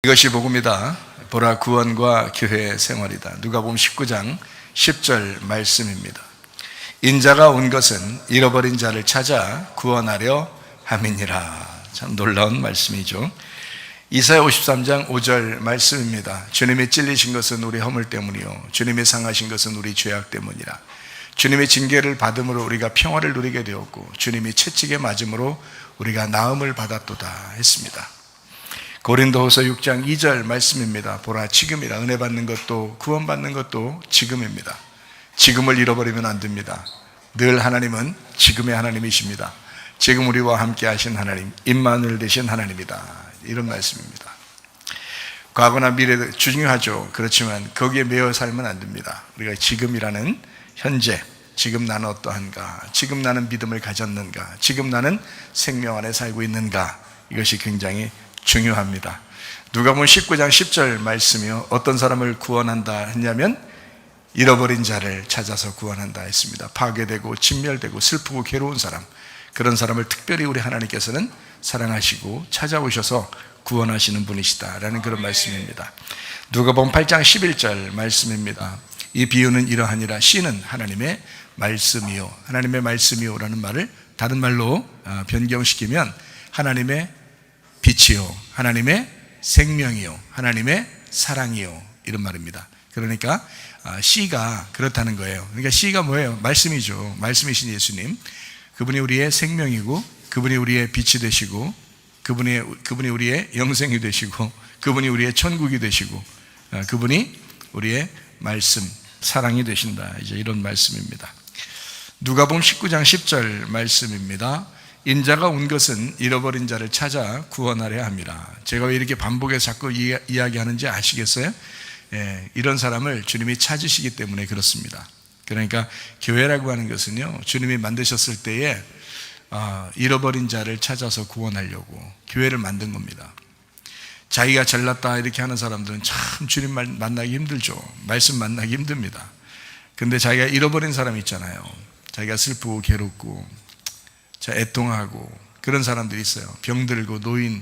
이것이 복음이다. 보라 구원과 교회 생활이다. 누가복음 19장 10절 말씀입니다. 인자가 온 것은 잃어버린 자를 찾아 구원하려 함이니라. 참 놀라운 말씀이죠. 이사야 53장 5절 말씀입니다. 주님이 찔리신 것은 우리 허물 때문이요 주님이 상하신 것은 우리 죄악 때문이라. 주님의 징계를 받음으로 우리가 평화를 누리게 되었고 주님이 채찍에 맞음으로 우리가 나음을 받았도다 했습니다. 고린도후서 6장 2절 말씀입니다. 보라 지금이라. 은혜 받는 것도 구원받는 것도 지금입니다. 지금을 잃어버리면 안 됩니다. 늘 하나님은 지금의 하나님이십니다. 지금 우리와 함께 하신 하나님, 임마누엘 되신 하나님이다. 이런 말씀입니다. 과거나 미래도 중요하죠. 그렇지만 거기에 매여 살면 안 됩니다. 우리가 지금이라는 현재, 지금 나는 어떠한가, 지금 나는 믿음을 가졌는가, 지금 나는 생명 안에 살고 있는가, 이것이 굉장히 중요합니다. 누가복음 19장 10절 말씀이요, 어떤 사람을 구원한다 했냐면 잃어버린 자를 찾아서 구원한다 했습니다. 파괴되고 진멸되고 슬프고 괴로운 사람, 그런 사람을 특별히 우리 하나님께서는 사랑하시고 찾아오셔서 구원하시는 분이시다라는 그런 말씀입니다. 누가복음 8장 11절 말씀입니다. 이 비유는 이러하니라. 씨는 하나님의 말씀이요, 하나님의 말씀이요라는 말을 다른 말로 변경시키면 하나님의 빛이요, 하나님의 생명이요, 하나님의 사랑이요, 이런 말입니다. 그러니까 씨가 그렇다는 거예요. 그러니까 씨가 뭐예요? 말씀이죠. 말씀이신 예수님, 그분이 우리의 생명이고 그분이 우리의 빛이 되시고 그분이 우리의 영생이 되시고 그분이 우리의 천국이 되시고 그분이 우리의 말씀, 사랑이 되신다. 이제 이런 말씀입니다. 누가복음 19장 10절 말씀입니다. 인자가 온 것은 잃어버린 자를 찾아 구원하려 함이라. 제가 왜 이렇게 반복해서 자꾸 이야기하는지 아시겠어요? 이런 사람을 주님이 찾으시기 때문에 그렇습니다. 그러니까 교회라고 하는 것은요, 주님이 만드셨을 때에 잃어버린 자를 찾아서 구원하려고 교회를 만든 겁니다. 자기가 잘났다 이렇게 하는 사람들은 참 주님 만나기 힘들죠. 말씀 만나기 힘듭니다. 근데 자기가 잃어버린 사람이 있잖아요. 자기가 슬프고 괴롭고 애통하고 그런 사람들이 있어요. 병들고 노인이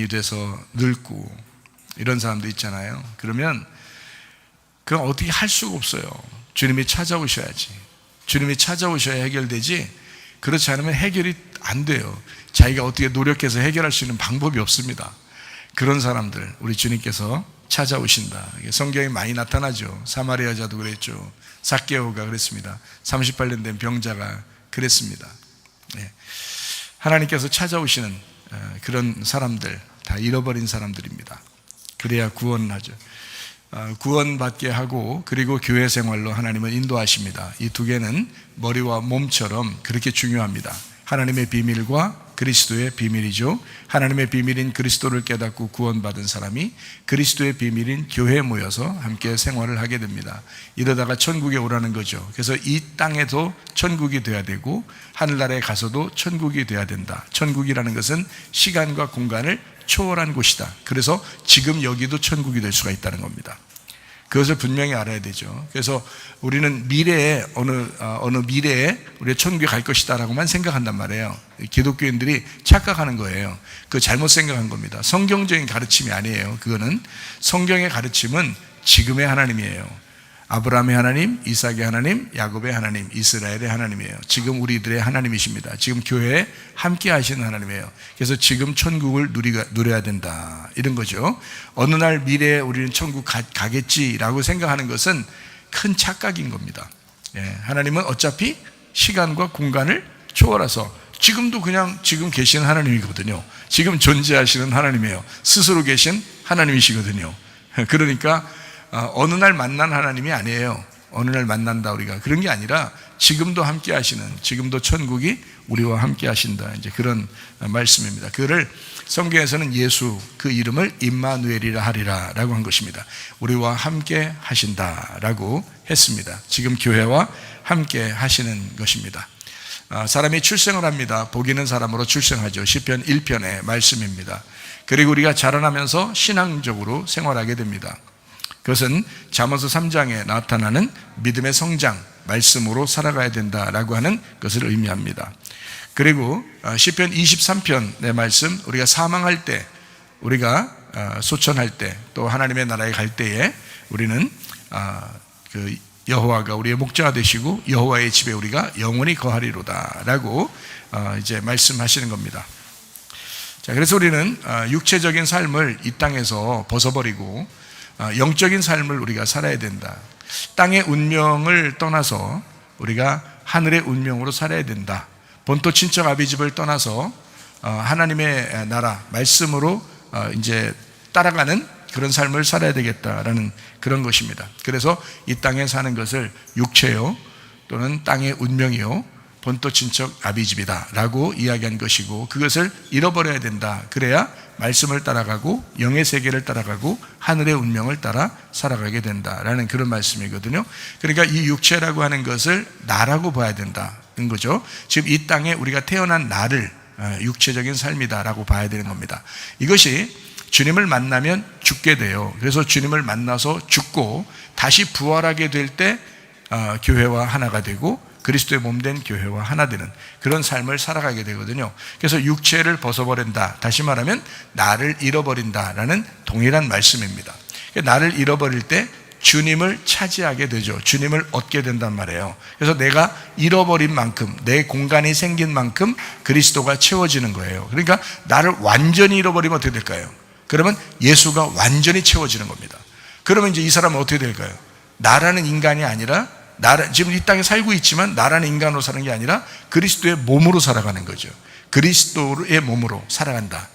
돼서 늙고 이런 사람도 있잖아요. 그러면 그건 어떻게 할 수가 없어요. 주님이 찾아오셔야지. 주님이 찾아오셔야 해결되지, 그렇지 않으면 해결이 안 돼요. 자기가 어떻게 노력해서 해결할 수 있는 방법이 없습니다. 그런 사람들 우리 주님께서 찾아오신다. 성경에 많이 나타나죠. 사마리아 여자도 그랬죠. 삭개오가 그랬습니다. 38년 된 병자가 그랬습니다. 하나님께서 찾아오시는 그런 사람들, 다 잃어버린 사람들입니다. 그래야 구원을 하죠. 구원받게 하고 그리고 교회 생활로 하나님은 인도하십니다. 이 두 개는 머리와 몸처럼 그렇게 중요합니다. 하나님의 비밀과 그리스도의 비밀이죠. 하나님의 비밀인 그리스도를 깨닫고 구원받은 사람이 그리스도의 비밀인 교회에 모여서 함께 생활을 하게 됩니다. 이러다가 천국에 오라는 거죠. 그래서 이 땅에도 천국이 돼야 되고 하늘나라에 가서도 천국이 돼야 된다. 천국이라는 것은 시간과 공간을 초월한 곳이다. 그래서 지금 여기도 천국이 될 수가 있다는 겁니다. 그것을 분명히 알아야 되죠. 그래서 우리는 미래에 어느 미래에 우리가 천국에 갈 것이다라고만 생각한단 말이에요. 기독교인들이 착각하는 거예요. 그거 잘못 생각한 겁니다. 성경적인 가르침이 아니에요. 그거는 성경의 가르침은 지금의 하나님이에요. 아브라함의 하나님, 이삭의 하나님, 야곱의 하나님, 이스라엘의 하나님이에요. 지금 우리들의 하나님이십니다. 지금 교회에 함께 하시는 하나님이에요. 그래서 지금 천국을 누려야 된다, 이런 거죠. 어느 날 미래에 우리는 천국 가겠지라고 생각하는 것은 큰 착각인 겁니다. 하나님은 어차피 시간과 공간을 초월해서 지금도 그냥 지금 계시는 하나님이거든요. 지금 존재하시는 하나님이에요. 스스로 계신 하나님이시거든요. 그러니까 어느 날 만난 하나님이 아니에요. 어느 날 만난다 우리가, 그런 게 아니라 지금도 함께 하시는, 지금도 천국이 우리와 함께 하신다, 이제 그런 말씀입니다. 그를 성경에서는 예수, 그 이름을 임마누엘이라 하리라 라고 한 것입니다. 우리와 함께 하신다라고 했습니다. 지금 교회와 함께 하시는 것입니다. 사람이 출생을 합니다. 복 있는 사람으로 출생하죠. 시편 1편의 말씀입니다. 그리고 우리가 자라나면서 신앙적으로 생활하게 됩니다. 그것은 잠언서 3장에 나타나는 믿음의 성장, 말씀으로 살아가야 된다라고 하는 것을 의미합니다. 그리고 시편 23편의 말씀, 우리가 사망할 때 우리가 소천할 때, 또 하나님의 나라에 갈 때에 우리는 그 여호와가 우리의 목자가 되시고 여호와의 집에 우리가 영원히 거하리로다라고 이제 말씀하시는 겁니다. 자, 그래서 우리는 육체적인 삶을 이 땅에서 벗어버리고 영적인 삶을 우리가 살아야 된다. 땅의 운명을 떠나서 우리가 하늘의 운명으로 살아야 된다. 본토 친척 아비집을 떠나서 하나님의 나라 말씀으로 이제 따라가는 그런 삶을 살아야 되겠다라는 그런 것입니다. 그래서 이 땅에 사는 것을 육체요 또는 땅의 운명이요 본토 친척 아비집이다 라고 이야기한 것이고, 그것을 잃어버려야 된다. 그래야 말씀을 따라가고 영의 세계를 따라가고 하늘의 운명을 따라 살아가게 된다라는 그런 말씀이거든요. 그러니까 이 육체라고 하는 것을 나라고 봐야 된다는 거죠. 지금 이 땅에 우리가 태어난 나를 육체적인 삶이다라고 봐야 되는 겁니다. 이것이 주님을 만나면 죽게 돼요. 그래서 주님을 만나서 죽고 다시 부활하게 될 때 교회와 하나가 되고 그리스도의 몸된 교회와 하나 되는 그런 삶을 살아가게 되거든요. 그래서 육체를 벗어버린다, 다시 말하면 나를 잃어버린다라는 동일한 말씀입니다. 나를 잃어버릴 때 주님을 차지하게 되죠. 주님을 얻게 된단 말이에요. 그래서 내가 잃어버린 만큼, 내 공간이 생긴 만큼 그리스도가 채워지는 거예요. 그러니까 나를 완전히 잃어버리면 어떻게 될까요? 그러면 예수가 완전히 채워지는 겁니다. 그러면 이제 이 사람은 어떻게 될까요? 나라는 인간이 아니라, 지금 이 땅에 살고 있지만 나라는 인간으로 사는 게 아니라 그리스도의 몸으로 살아가는 거죠. 그리스도의 몸으로 살아간다.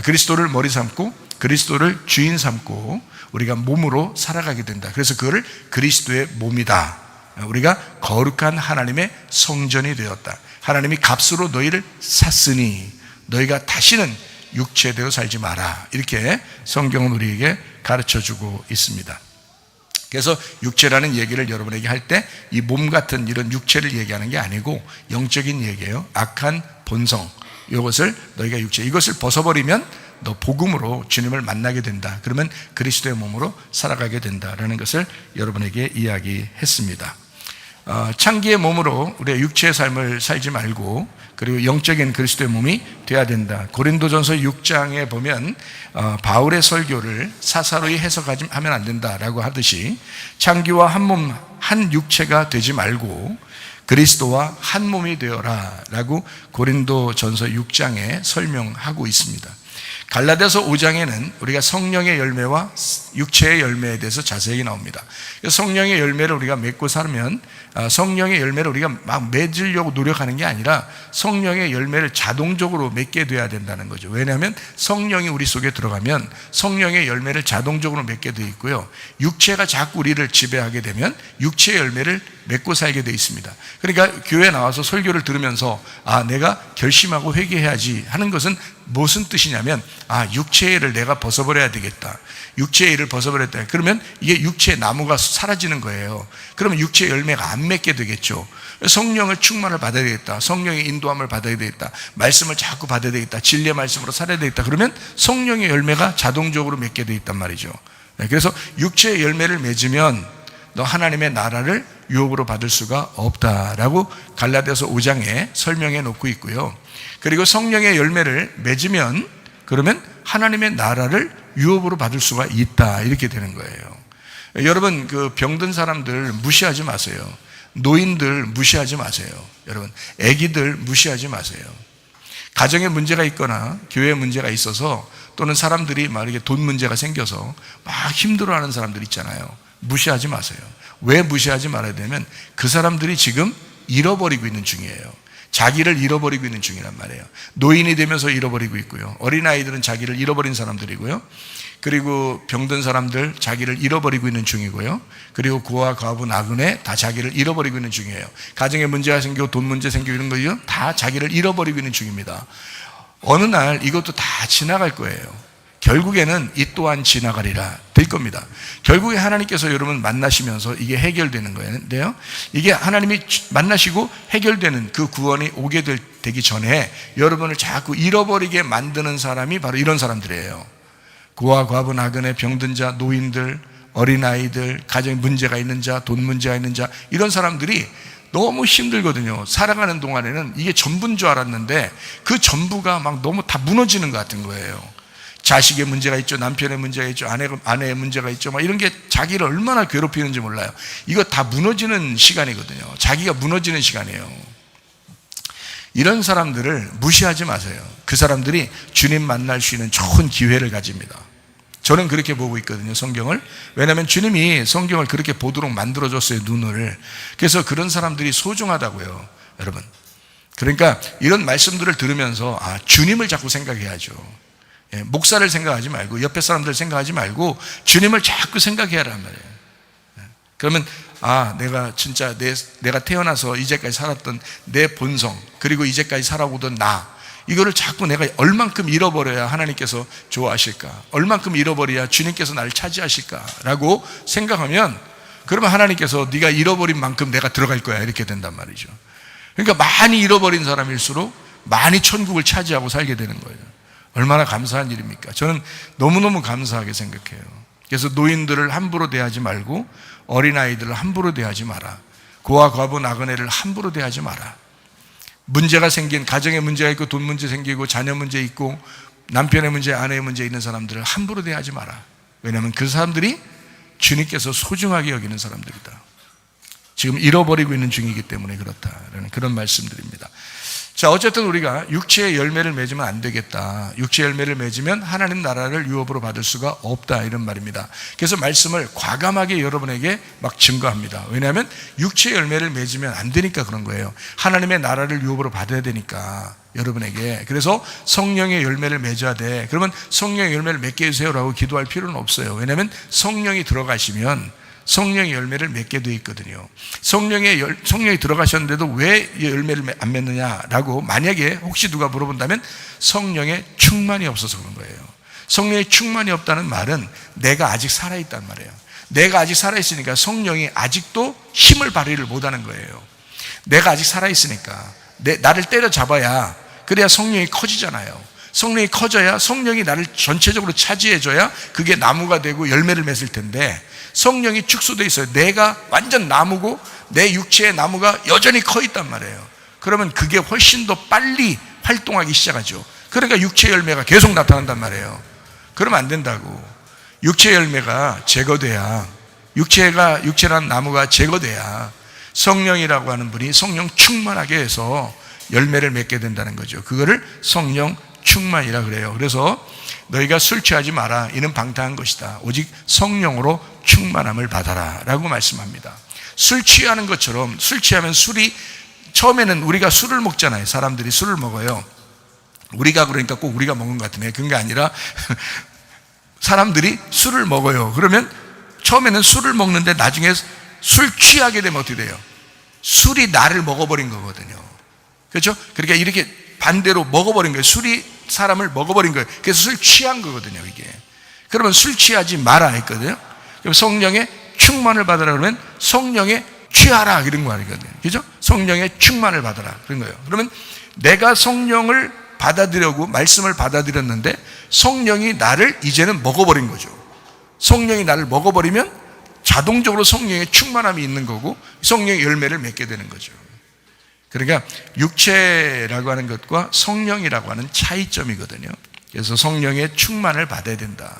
그리스도를 머리 삼고 그리스도를 주인 삼고 우리가 몸으로 살아가게 된다. 그래서 그거를 그리스도의 몸이다. 우리가 거룩한 하나님의 성전이 되었다. 하나님이 값으로 너희를 샀으니 너희가 다시는 육체대로 살지 마라. 이렇게 성경은 우리에게 가르쳐주고 있습니다. 그래서 육체라는 얘기를 여러분에게 할 때 이 몸 같은 이런 육체를 얘기하는 게 아니고 영적인 얘기예요. 악한 본성, 이것을 너희가 육체, 이것을 벗어버리면 너 복음으로 주님을 만나게 된다. 그러면 그리스도의 몸으로 살아가게 된다라는 것을 여러분에게 이야기했습니다. 창기의 몸으로 우리의 육체의 삶을 살지 말고 그리고 영적인 그리스도의 몸이 돼야 된다. 고린도전서 6장에 보면 바울의 설교를 사사로이 해석하면 안 된다라고 하듯이 창기와 한 몸, 한 육체가 되지 말고 그리스도와 한 몸이 되어라 라고 고린도전서 6장에 설명하고 있습니다. 갈라디아서 5장에는 우리가 성령의 열매와 육체의 열매에 대해서 자세히 나옵니다. 성령의 열매를 우리가 맺고 살면 성령의 열매를 우리가 막 맺으려고 노력하는 게 아니라 성령의 열매를 자동적으로 맺게 돼야 된다는 거죠. 왜냐하면 성령이 우리 속에 들어가면 성령의 열매를 자동적으로 맺게 되어 있고요. 육체가 자꾸 우리를 지배하게 되면 육체의 열매를 맺고 살게 되어 있습니다. 그러니까 교회에 나와서 설교를 들으면서 내가 결심하고 회개해야지 하는 것은 무슨 뜻이냐면 육체의 일을 내가 벗어버려야 되겠다. 육체의 일을 벗어버렸다. 그러면 이게 육체의 나무가 사라지는 거예요. 그러면 육체의 열매가 안 맺게 되겠죠. 성령을 충만을 받아야 되겠다. 성령의 인도함을 받아야 되겠다. 말씀을 자꾸 받아야 되겠다. 진리의 말씀으로 살아야 되겠다. 그러면 성령의 열매가 자동적으로 맺게 돼 있단 말이죠. 그래서 육체의 열매를 맺으면 너 하나님의 나라를 유업으로 받을 수가 없다라고 갈라디아서 5장에 설명해 놓고 있고요. 그리고 성령의 열매를 맺으면 그러면 하나님의 나라를 유업으로 받을 수가 있다, 이렇게 되는 거예요. 여러분, 그 병든 사람들 무시하지 마세요. 노인들 무시하지 마세요. 여러분, 아기들 무시하지 마세요. 가정에 문제가 있거나 교회에 문제가 있어서 또는 사람들이 막 이렇게 돈 문제가 생겨서 막 힘들어하는 사람들 있잖아요. 무시하지 마세요. 왜 무시하지 말아야 되면 그 사람들이 지금 잃어버리고 있는 중이에요. 자기를 잃어버리고 있는 중이란 말이에요. 노인이 되면서 잃어버리고 있고요. 어린아이들은 자기를 잃어버린 사람들이고요. 그리고 병든 사람들 자기를 잃어버리고 있는 중이고요. 그리고 고아, 과부, 나그네 다 자기를 잃어버리고 있는 중이에요. 가정에 문제가 생기고 돈 문제 생기고 이런 거요. 다 자기를 잃어버리고 있는 중입니다. 어느 날 이것도 다 지나갈 거예요. 결국에는 이 또한 지나가리라 될 겁니다. 결국에 하나님께서 여러분 만나시면서 이게 해결되는 거예요. 이게 하나님이 만나시고 해결되는 그 구원이 오게 되기 전에 여러분을 자꾸 잃어버리게 만드는 사람이 바로 이런 사람들이에요. 고아, 과부, 나그네, 병든 자, 노인들, 어린아이들, 가정에 문제가 있는 자, 돈 문제가 있는 자, 이런 사람들이 너무 힘들거든요. 살아가는 동안에는 이게 전부인 줄 알았는데 그 전부가 막 너무 다 무너지는 것 같은 거예요. 자식의 문제가 있죠, 남편의 문제가 있죠, 아내의 문제가 있죠. 막 이런 게 자기를 얼마나 괴롭히는지 몰라요. 이거 다 무너지는 시간이거든요. 자기가 무너지는 시간이에요. 이런 사람들을 무시하지 마세요. 그 사람들이 주님 만날 수 있는 좋은 기회를 가집니다. 저는 그렇게 보고 있거든요, 성경을. 왜냐하면 주님이 성경을 그렇게 보도록 만들어줬어요, 눈을. 그래서 그런 사람들이 소중하다고요, 여러분. 그러니까 이런 말씀들을 들으면서 주님을 자꾸 생각해야죠. 목사를 생각하지 말고, 옆에 사람들 생각하지 말고 주님을 자꾸 생각해야 하란 말이에요. 그러면 내가 진짜 내가 태어나서 이제까지 살았던 내 본성, 그리고 이제까지 살아오던 나, 이거를 자꾸 내가 얼만큼 잃어버려야 하나님께서 좋아하실까, 얼만큼 잃어버려야 주님께서 나를 차지하실까라고 생각하면, 그러면 하나님께서 네가 잃어버린 만큼 내가 들어갈 거야, 이렇게 된단 말이죠. 그러니까 많이 잃어버린 사람일수록 많이 천국을 차지하고 살게 되는 거예요. 얼마나 감사한 일입니까? 저는 너무너무 감사하게 생각해요. 그래서 노인들을 함부로 대하지 말고, 어린아이들을 함부로 대하지 마라. 고아 과부 나그네를 함부로 대하지 마라. 문제가 생긴, 가정에 문제가 있고, 돈 문제 생기고, 자녀 문제 있고, 남편의 문제, 아내의 문제 있는 사람들을 함부로 대하지 마라. 왜냐하면 그 사람들이 주님께서 소중하게 여기는 사람들이다. 지금 잃어버리고 있는 중이기 때문에 그렇다라는 그런 말씀드립니다. 자, 어쨌든 우리가 육체의 열매를 맺으면 안 되겠다. 육체의 열매를 맺으면 하나님 나라를 유업으로 받을 수가 없다, 이런 말입니다. 그래서 말씀을 과감하게 여러분에게 막 증거합니다. 왜냐하면 육체의 열매를 맺으면 안 되니까 그런 거예요. 하나님의 나라를 유업으로 받아야 되니까 여러분에게. 그래서 성령의 열매를 맺어야 돼. 그러면 성령의 열매를 맺게 해주세요라고 기도할 필요는 없어요. 왜냐하면 성령이 들어가시면 성령의 열매를 맺게 되어 있거든요. 성령이 들어가셨는데도 왜 열매를 안 맺느냐라고 만약에 혹시 누가 물어본다면 성령의 충만이 없어서 그런 거예요. 성령의 충만이 없다는 말은 내가 아직 살아있단 말이에요. 내가 아직 살아있으니까 성령이 아직도 힘을 발휘를 못하는 거예요. 내가 아직 살아있으니까 나를 때려잡아야, 그래야 성령이 커지잖아요. 성령이 커져야, 성령이 나를 전체적으로 차지해줘야 그게 나무가 되고 열매를 맺을 텐데, 성령이 축소되어 있어요. 내가 완전 나무고 내 육체의 나무가 여전히 커 있단 말이에요. 그러면 그게 훨씬 더 빨리 활동하기 시작하죠. 그러니까 육체 열매가 계속 나타난단 말이에요. 그러면 안 된다고. 육체 열매가 제거돼야, 육체라는 나무가 제거돼야 성령이라고 하는 분이 성령 충만하게 해서 열매를 맺게 된다는 거죠. 그거를 성령 충만이라 그래요. 그래서 너희가 술 취하지 마라. 이는 방탕한 것이다. 오직 성령으로 충만함을 받아라 라고 말씀합니다. 술 취하는 것처럼, 술 취하면 술이, 처음에는 우리가 술을 먹잖아요. 사람들이 술을 먹어요. 우리가 그러니까 꼭 우리가 먹은 것 같으네. 그런 게 아니라 사람들이 술을 먹어요. 그러면 처음에는 술을 먹는데 나중에 술 취하게 되면 어떻게 돼요? 술이 나를 먹어버린 거거든요. 그렇죠? 그러니까 이렇게 반대로 먹어버린 거예요. 술이 사람을 먹어버린 거예요. 그래서 술 취한 거거든요, 이게. 그러면 술 취하지 마라 했거든요. 그럼 성령의 충만을 받으라 그러면 성령에 취하라, 이런 거 아니거든요. 그죠? 성령의 충만을 받으라, 그런 거예요. 그러면 내가 성령을 받아들이려고 말씀을 받아들였는데 성령이 나를 이제는 먹어버린 거죠. 성령이 나를 먹어버리면 자동적으로 성령의 충만함이 있는 거고 성령의 열매를 맺게 되는 거죠. 그러니까 육체라고 하는 것과 성령이라고 하는 차이점이거든요. 그래서 성령의 충만을 받아야 된다.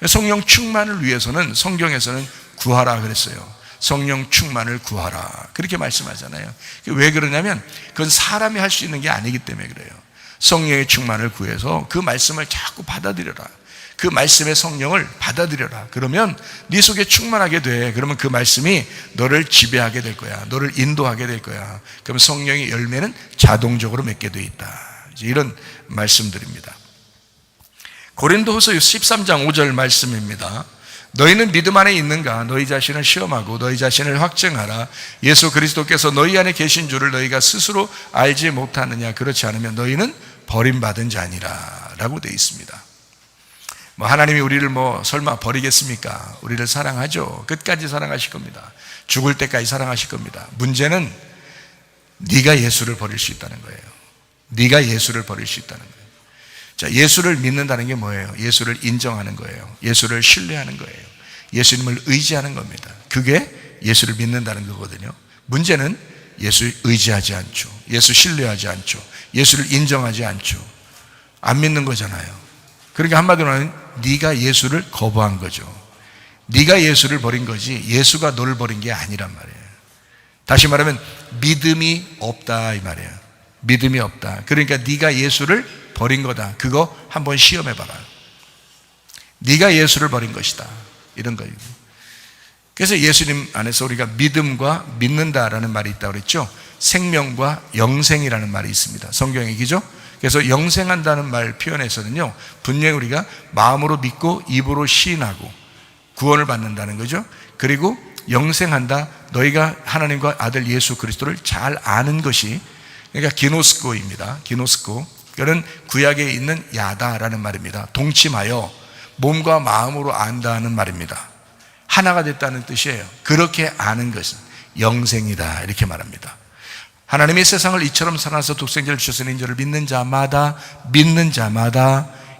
성령 충만을 위해서는 성경에서는 구하라 그랬어요. 성령 충만을 구하라, 그렇게 말씀하잖아요. 왜 그러냐면 그건 사람이 할 수 있는 게 아니기 때문에 그래요. 성령의 충만을 구해서 그 말씀을 자꾸 받아들여라. 그 말씀의 성령을 받아들여라. 그러면 네 속에 충만하게 돼. 그러면 그 말씀이 너를 지배하게 될 거야. 너를 인도하게 될 거야. 그럼 성령의 열매는 자동적으로 맺게 돼 있다. 이런 말씀드립니다. 고린도후서 13장 5절 말씀입니다. 너희는 믿음 안에 있는가? 너희 자신을 시험하고 너희 자신을 확증하라. 예수 그리스도께서 너희 안에 계신 줄을 너희가 스스로 알지 못하느냐? 그렇지 않으면 너희는 버림받은 자니라 라고 되어 있습니다. 하나님이 우리를 설마 버리겠습니까? 우리를 사랑하죠. 끝까지 사랑하실 겁니다. 죽을 때까지 사랑하실 겁니다. 문제는 네가 예수를 버릴 수 있다는 거예요. 네가 예수를 버릴 수 있다는 거예요. 자, 예수를 믿는다는 게 뭐예요? 예수를 인정하는 거예요. 예수를 신뢰하는 거예요. 예수님을 의지하는 겁니다. 그게 예수를 믿는다는 거거든요. 문제는 예수 의지하지 않죠. 예수 신뢰하지 않죠. 예수를 인정하지 않죠. 안 믿는 거잖아요. 그러니까 한마디로는 네가 예수를 거부한 거죠. 네가 예수를 버린 거지 예수가 너를 버린 게 아니란 말이에요. 다시 말하면 믿음이 없다 이 말이에요. 믿음이 없다. 그러니까 네가 예수를 버린 거다. 그거 한번 시험해봐라. 네가 예수를 버린 것이다. 이런 거예요. 그래서 예수님 안에서 우리가 믿음과 믿는다라는 말이 있다고 그랬죠. 생명과 영생이라는 말이 있습니다. 성경의 얘기죠. 그래서 영생한다는 말 표현에서는요, 분명히 우리가 마음으로 믿고 입으로 시인하고 구원을 받는다는 거죠. 그리고 영생한다, 너희가 하나님과 아들 예수 그리스도를 잘 아는 것이, 그러니까 기노스코입니다. 기노스코. 그는 구약에 있는 야다라는 말입니다. 동침하여 몸과 마음으로 안다는 말입니다. 하나가 됐다는 뜻이에요. 그렇게 아는 것은 영생이다 이렇게 말합니다. 하나님이 세상을 이처럼 사랑해서 독생자를 주셨으니 이를 믿는 자마다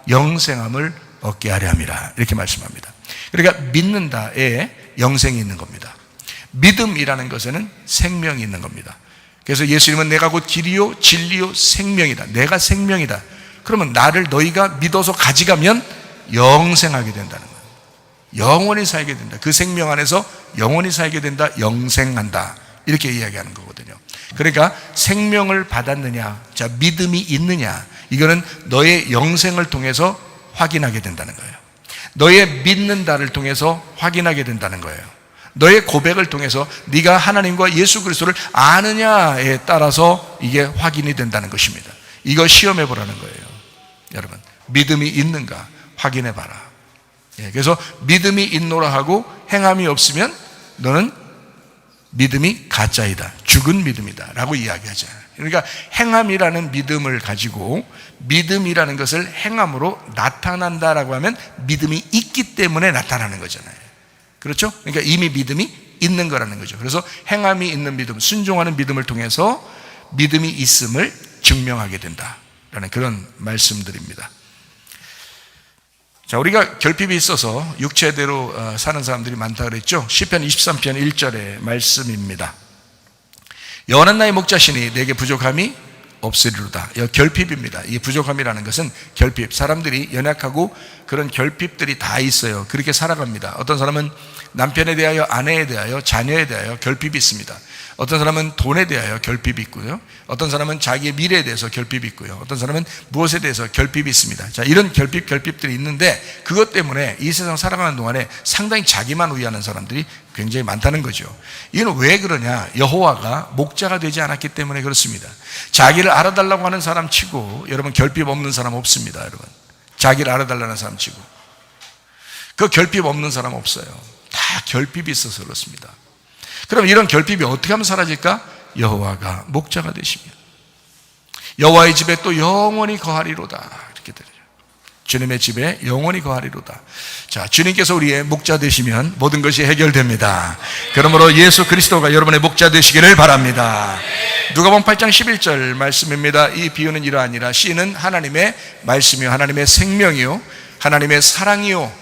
영생함을 얻게 하려 함이라 이렇게 말씀합니다. 그러니까 믿는다에 영생이 있는 겁니다. 믿음이라는 것에는 생명이 있는 겁니다. 그래서 예수님은 내가 곧 길이요 진리요 생명이다. 내가 생명이다. 그러면 나를 너희가 믿어서 가져가면 영생하게 된다는 거예요. 영원히 살게 된다. 그 생명 안에서 영원히 살게 된다. 영생한다. 이렇게 이야기하는 거거든요. 그러니까 생명을 받았느냐, 자 믿음이 있느냐, 이거는 너의 영생을 통해서 확인하게 된다는 거예요. 너의 믿는다를 통해서 확인하게 된다는 거예요. 너의 고백을 통해서 네가 하나님과 예수 그리스도를 아느냐에 따라서 이게 확인이 된다는 것입니다. 이거 시험해 보라는 거예요. 여러분, 믿음이 있는가 확인해 봐라. 그래서 믿음이 있노라 하고 행함이 없으면 너는 믿음이 가짜이다, 죽은 믿음이다 라고 이야기하잖아요. 그러니까 행함이라는 믿음을 가지고 믿음이라는 것을 행함으로 나타난다라고 하면 믿음이 있기 때문에 나타나는 거잖아요. 그렇죠? 그러니까 이미 믿음이 있는 거라는 거죠. 그래서 행함이 있는 믿음, 순종하는 믿음을 통해서 믿음이 있음을 증명하게 된다라는 그런 말씀들입니다. 자, 우리가 결핍이 있어서 육체대로 사는 사람들이 많다 그랬죠. 시편 23편 1절의 말씀입니다. 여호와는 나의 목자시니 내게 부족함이 없으리로다. 결핍입니다. 이 부족함이라는 것은 결핍. 사람들이 연약하고 그런 결핍들이 다 있어요. 그렇게 살아갑니다. 어떤 사람은 남편에 대하여, 아내에 대하여, 자녀에 대하여 결핍이 있습니다. 어떤 사람은 돈에 대하여 결핍이 있고요. 어떤 사람은 자기의 미래에 대해서 결핍이 있고요. 어떤 사람은 무엇에 대해서 결핍이 있습니다. 자, 이런 결핍들이 있는데 그것 때문에 이 세상 살아가는 동안에 상당히 자기만 위하는 사람들이 굉장히 많다는 거죠. 이건 왜 그러냐? 여호와가 목자가 되지 않았기 때문에 그렇습니다. 자기를 알아달라고 하는 사람 치고 여러분 결핍 없는 사람 없습니다. 여러분, 자기를 알아달라는 사람 치고 그 결핍 없는 사람 없어요. 다 결핍이 있어서 그렇습니다. 그럼 이런 결핍이 어떻게 하면 사라질까? 여호와가 목자가 되시면 여호와의 집에 또 영원히 거하리로다 이렇게 되죠. 주님의 집에 영원히 거하리로다. 자, 주님께서 우리의 목자 되시면 모든 것이 해결됩니다. 그러므로 예수 그리스도가 여러분의 목자 되시기를 바랍니다. 누가복음 8장 11절 말씀입니다. 이 비유는 이러하니라. 씨는 하나님의 말씀이요 하나님의 생명이요 하나님의 사랑이요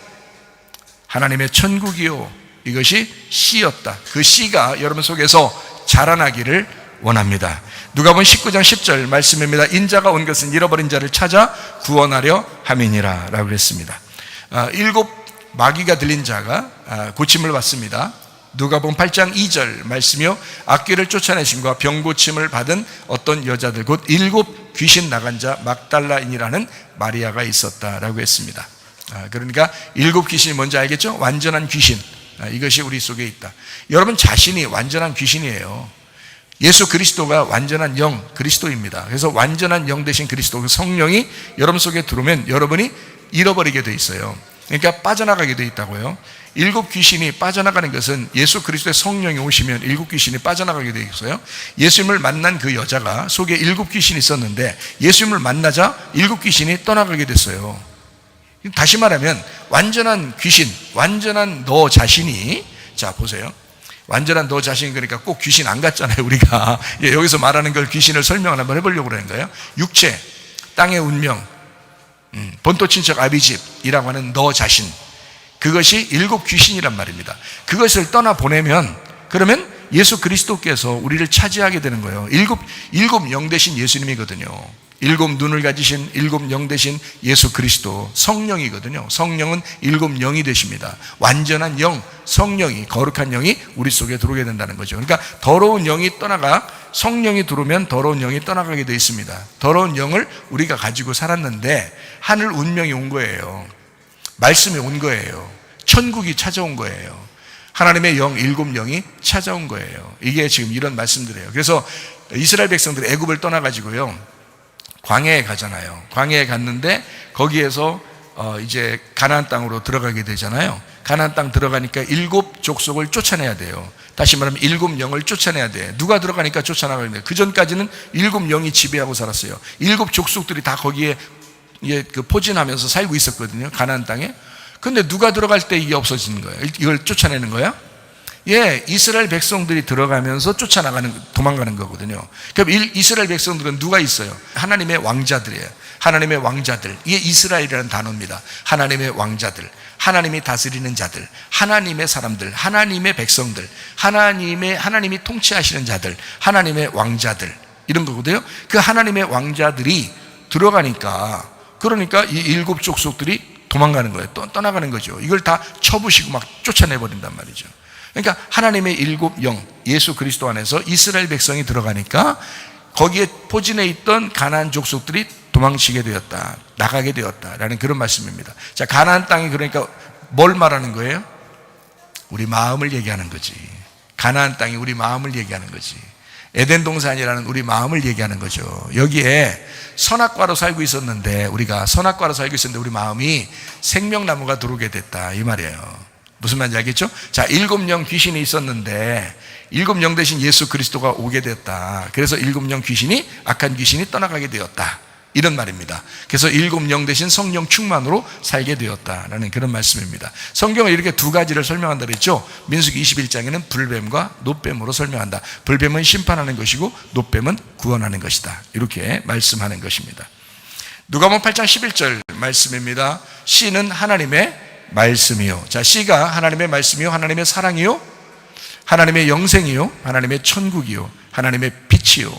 하나님의 천국이요, 이것이 씨였다. 그 씨가 여러분 속에서 자라나기를 원합니다. 누가복음 19장 10절 말씀입니다. 인자가 온 것은 잃어버린 자를 찾아 구원하려 함이니라 라고 그랬습니다. 7 마귀가 들린 자가 고침을 받습니다. 누가복음 8장 2절 말씀이요, 악귀를 쫓아내심과 병고침을 받은 어떤 여자들 곧 7 귀신 나간 자 막달라인이라는 마리아가 있었다라고 했습니다. 그러니까 7 귀신이 뭔지 알겠죠? 완전한 귀신, 이것이 우리 속에 있다. 여러분 자신이 완전한 귀신이에요. 예수 그리스도가 완전한 영 그리스도입니다. 그래서 완전한 영 대신 그리스도, 그 성령이 여러분 속에 들어오면 여러분이 잃어버리게 돼 있어요. 그러니까 빠져나가게 돼 있다고요. 7 귀신이 빠져나가는 것은 예수 그리스도의 성령이 오시면 7 귀신이 빠져나가게 돼 있어요. 예수님을 만난 그 여자가 속에 7 귀신이 있었는데 예수님을 만나자 7 귀신이 떠나가게 됐어요. 다시 말하면 완전한 귀신, 완전한 너 자신이, 자 보세요, 완전한 너 자신, 그러니까 꼭 귀신 안 같잖아요 우리가. 여기서 말하는 걸 귀신을 설명을 한번 해보려고 그러는 거예요. 육체, 땅의 운명, 본토 친척 아비집이라고 하는 너 자신, 그것이 7 귀신이란 말입니다. 그것을 떠나보내면 그러면 예수 그리스도께서 우리를 차지하게 되는 거예요. 일곱 영 대신 예수님이거든요. 일곱 눈을 가지신 일곱 영 되신 예수 그리스도 성령이거든요. 성령은 일곱 영이 되십니다. 완전한 영, 성령이, 거룩한 영이 우리 속에 들어오게 된다는 거죠. 그러니까 더러운 영이 떠나가 성령이 들어오면 더러운 영이 떠나가게 되어 있습니다. 더러운 영을 우리가 가지고 살았는데 하늘 운명이 온 거예요. 말씀이 온 거예요. 천국이 찾아온 거예요. 하나님의 영, 일곱 영이 찾아온 거예요. 이게 지금 이런 말씀들이에요. 그래서 이스라엘 백성들이 애굽을 떠나가지고요, 광야에 가잖아요. 광야에 갔는데 거기에서 이제 가나안 땅으로 들어가게 되잖아요. 가나안 땅 들어가니까 일곱 족속을 쫓아내야 돼요. 다시 말하면 일곱 영을 쫓아내야 돼. 누가 들어가니까 쫓아나가야 돼. 그 전까지는 일곱 영이 지배하고 살았어요. 일곱 족속들이 다 거기에 포진하면서 살고 있었거든요. 가나안 땅에. 근데 누가 들어갈 때 이게 없어지는 거예요. 이걸 쫓아내는 거야? 예, 이스라엘 백성들이 들어가면서 도망가는 거거든요. 그럼 이스라엘 백성들은 누가 있어요? 하나님의 왕자들이에요. 하나님의 왕자들. 이게 이스라엘이라는 단어입니다. 하나님의 왕자들, 하나님이 다스리는 자들, 하나님의 사람들, 하나님의 백성들, 하나님이 통치하시는 자들, 하나님의 왕자들, 이런 거거든요. 그 하나님의 왕자들이 들어가니까, 그러니까 이 일곱 족속들이 도망가는 거예요. 떠나가는 거죠. 이걸 다 쳐부시고 막 쫓아내버린단 말이죠. 그러니까 하나님의 일곱 영, 예수 그리스도 안에서 이스라엘 백성이 들어가니까 거기에 포진해 있던 가나안 족속들이 도망치게 되었다, 나가게 되었다라는 그런 말씀입니다. 자, 가나안 땅이 그러니까 뭘 말하는 거예요? 우리 마음을 얘기하는 거지. 가나안 땅이 우리 마음을 얘기하는 거지. 에덴 동산이라는 우리 마음을 얘기하는 거죠. 여기에 선악과로 살고 있었는데, 우리가 선악과로 살고 있었는데 우리 마음이 생명나무가 들어오게 됐다, 이 말이에요. 무슨 말인지 알겠죠? 자, 일곱 영 귀신이 있었는데 일곱 영 대신 예수 그리스도가 오게 됐다. 그래서 일곱 영 귀신이, 악한 귀신이 떠나가게 되었다, 이런 말입니다. 그래서 일곱 영 대신 성령 충만으로 살게 되었다라는 그런 말씀입니다. 성경은 이렇게 두 가지를 설명한다 그랬죠. 민수기 21장에는 불뱀과 노뱀으로 설명한다. 불뱀은 심판하는 것이고 노뱀은 구원하는 것이다, 이렇게 말씀하는 것입니다. 누가복음 8장 11절 말씀입니다. 씨는 하나님의 말씀이요. 자, 씨가 하나님의 말씀이요, 하나님의 사랑이요, 하나님의 영생이요, 하나님의 천국이요, 하나님의 빛이요,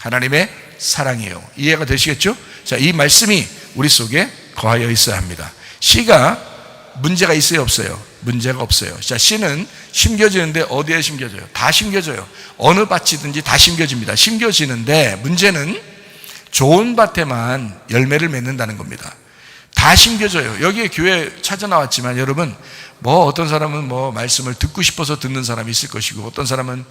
하나님의 사랑이요. 이해가 되시겠죠? 자, 이 말씀이 우리 속에 거하여 있어야 합니다. 씨가 문제가 있어요, 없어요? 문제가 없어요. 자, 씨는 심겨지는데 어디에 심겨져요? 다 심겨져요. 어느 밭이든지 다 심겨집니다. 심겨지는데 문제는 좋은 밭에만 열매를 맺는다는 겁니다. 다 심겨져요. 여기에 교회 찾아 나왔지만 여러분, 어떤 사람은 말씀을 듣고 싶어서 듣는 사람이 있을 것이고, 어떤 사람은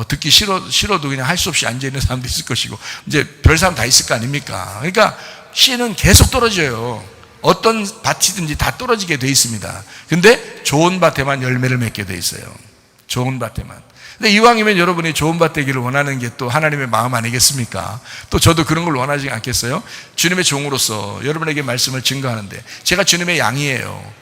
듣기 싫어도 그냥 할 수 없이 앉아있는 사람도 있을 것이고, 이제 별 사람 다 있을 거 아닙니까? 그러니까 씨는 계속 떨어져요. 어떤 밭이든지 다 떨어지게 돼 있습니다. 근데 좋은 밭에만 열매를 맺게 돼 있어요. 좋은 밭에만. 근데 이왕이면 여러분이 좋은 밭 되기를 원하는 게 또 하나님의 마음 아니겠습니까? 또 저도 그런 걸 원하지 않겠어요? 주님의 종으로서 여러분에게 말씀을 증거하는데, 제가 주님의 양이에요.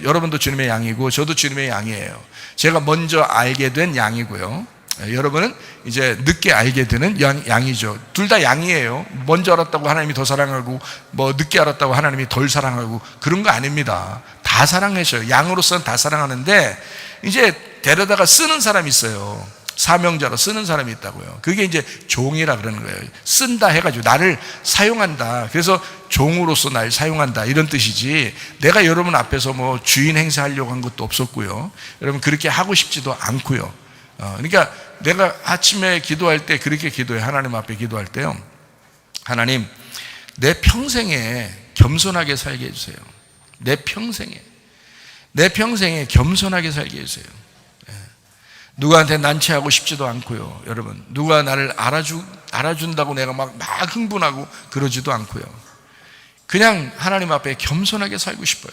여러분도 주님의 양이고 저도 주님의 양이에요. 제가 먼저 알게 된 양이고요, 여러분은 이제 늦게 알게 되는 양이죠. 둘 다 양이에요. 먼저 알았다고 하나님이 더 사랑하고 늦게 알았다고 하나님이 덜 사랑하고 그런 거 아닙니다. 다 사랑하셔요. 양으로서는 다 사랑하는데, 이제 데려다가 쓰는 사람이 있어요. 사명자로 쓰는 사람이 있다고요. 그게 이제 종이라 그러는 거예요. 쓴다 해가지고 나를 사용한다, 그래서 종으로서 날 사용한다, 이런 뜻이지, 내가 여러분 앞에서 주인 행세하려고 한 것도 없었고요, 여러분 그렇게 하고 싶지도 않고요. 그러니까 내가 아침에 기도할 때 그렇게 기도해요. 하나님 앞에 기도할 때요, 하나님, 내 평생에 겸손하게 살게 해주세요. 내 평생에 겸손하게 살게 해주세요. 누구한테 난처하고 싶지도 않고요, 여러분. 누가 나를 알아준다고 내가 막 흥분하고 그러지도 않고요. 그냥 하나님 앞에 겸손하게 살고 싶어요.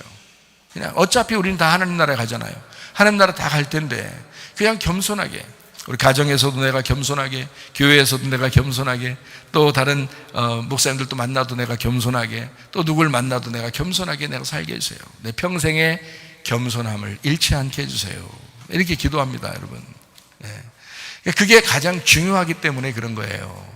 그냥 어차피 우리는 다 하나님 나라에 가잖아요. 하나님 나라 다 갈 텐데 그냥 겸손하게, 우리 가정에서도 내가 겸손하게, 교회에서도 내가 겸손하게, 또 다른 목사님들도 만나도 내가 겸손하게, 또 누굴 만나도 내가 겸손하게 내가 살게 해주세요. 내 평생에 겸손함을 잃지 않게 해주세요. 이렇게 기도합니다, 여러분. 그게 가장 중요하기 때문에 그런 거예요.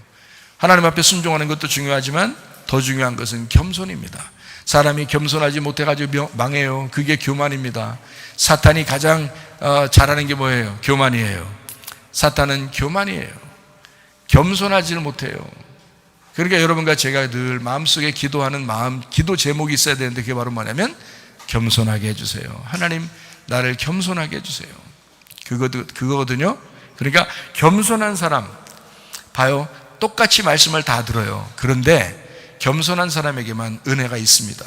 하나님 앞에 순종하는 것도 중요하지만 더 중요한 것은 겸손입니다. 사람이 겸손하지 못해가지고 망해요. 그게 교만입니다. 사탄이 가장 잘하는 게 뭐예요? 교만이에요. 사탄은 교만이에요. 겸손하지를 못해요. 그러니까 여러분과 제가 늘 마음속에 기도하는 기도 제목이 있어야 되는데 그게 바로 뭐냐면 겸손하게 해주세요. 하나님 나를 겸손하게 해주세요. 그거거든요. 그러니까 겸손한 사람 봐요. 똑같이 말씀을 다 들어요. 그런데 겸손한 사람에게만 은혜가 있습니다.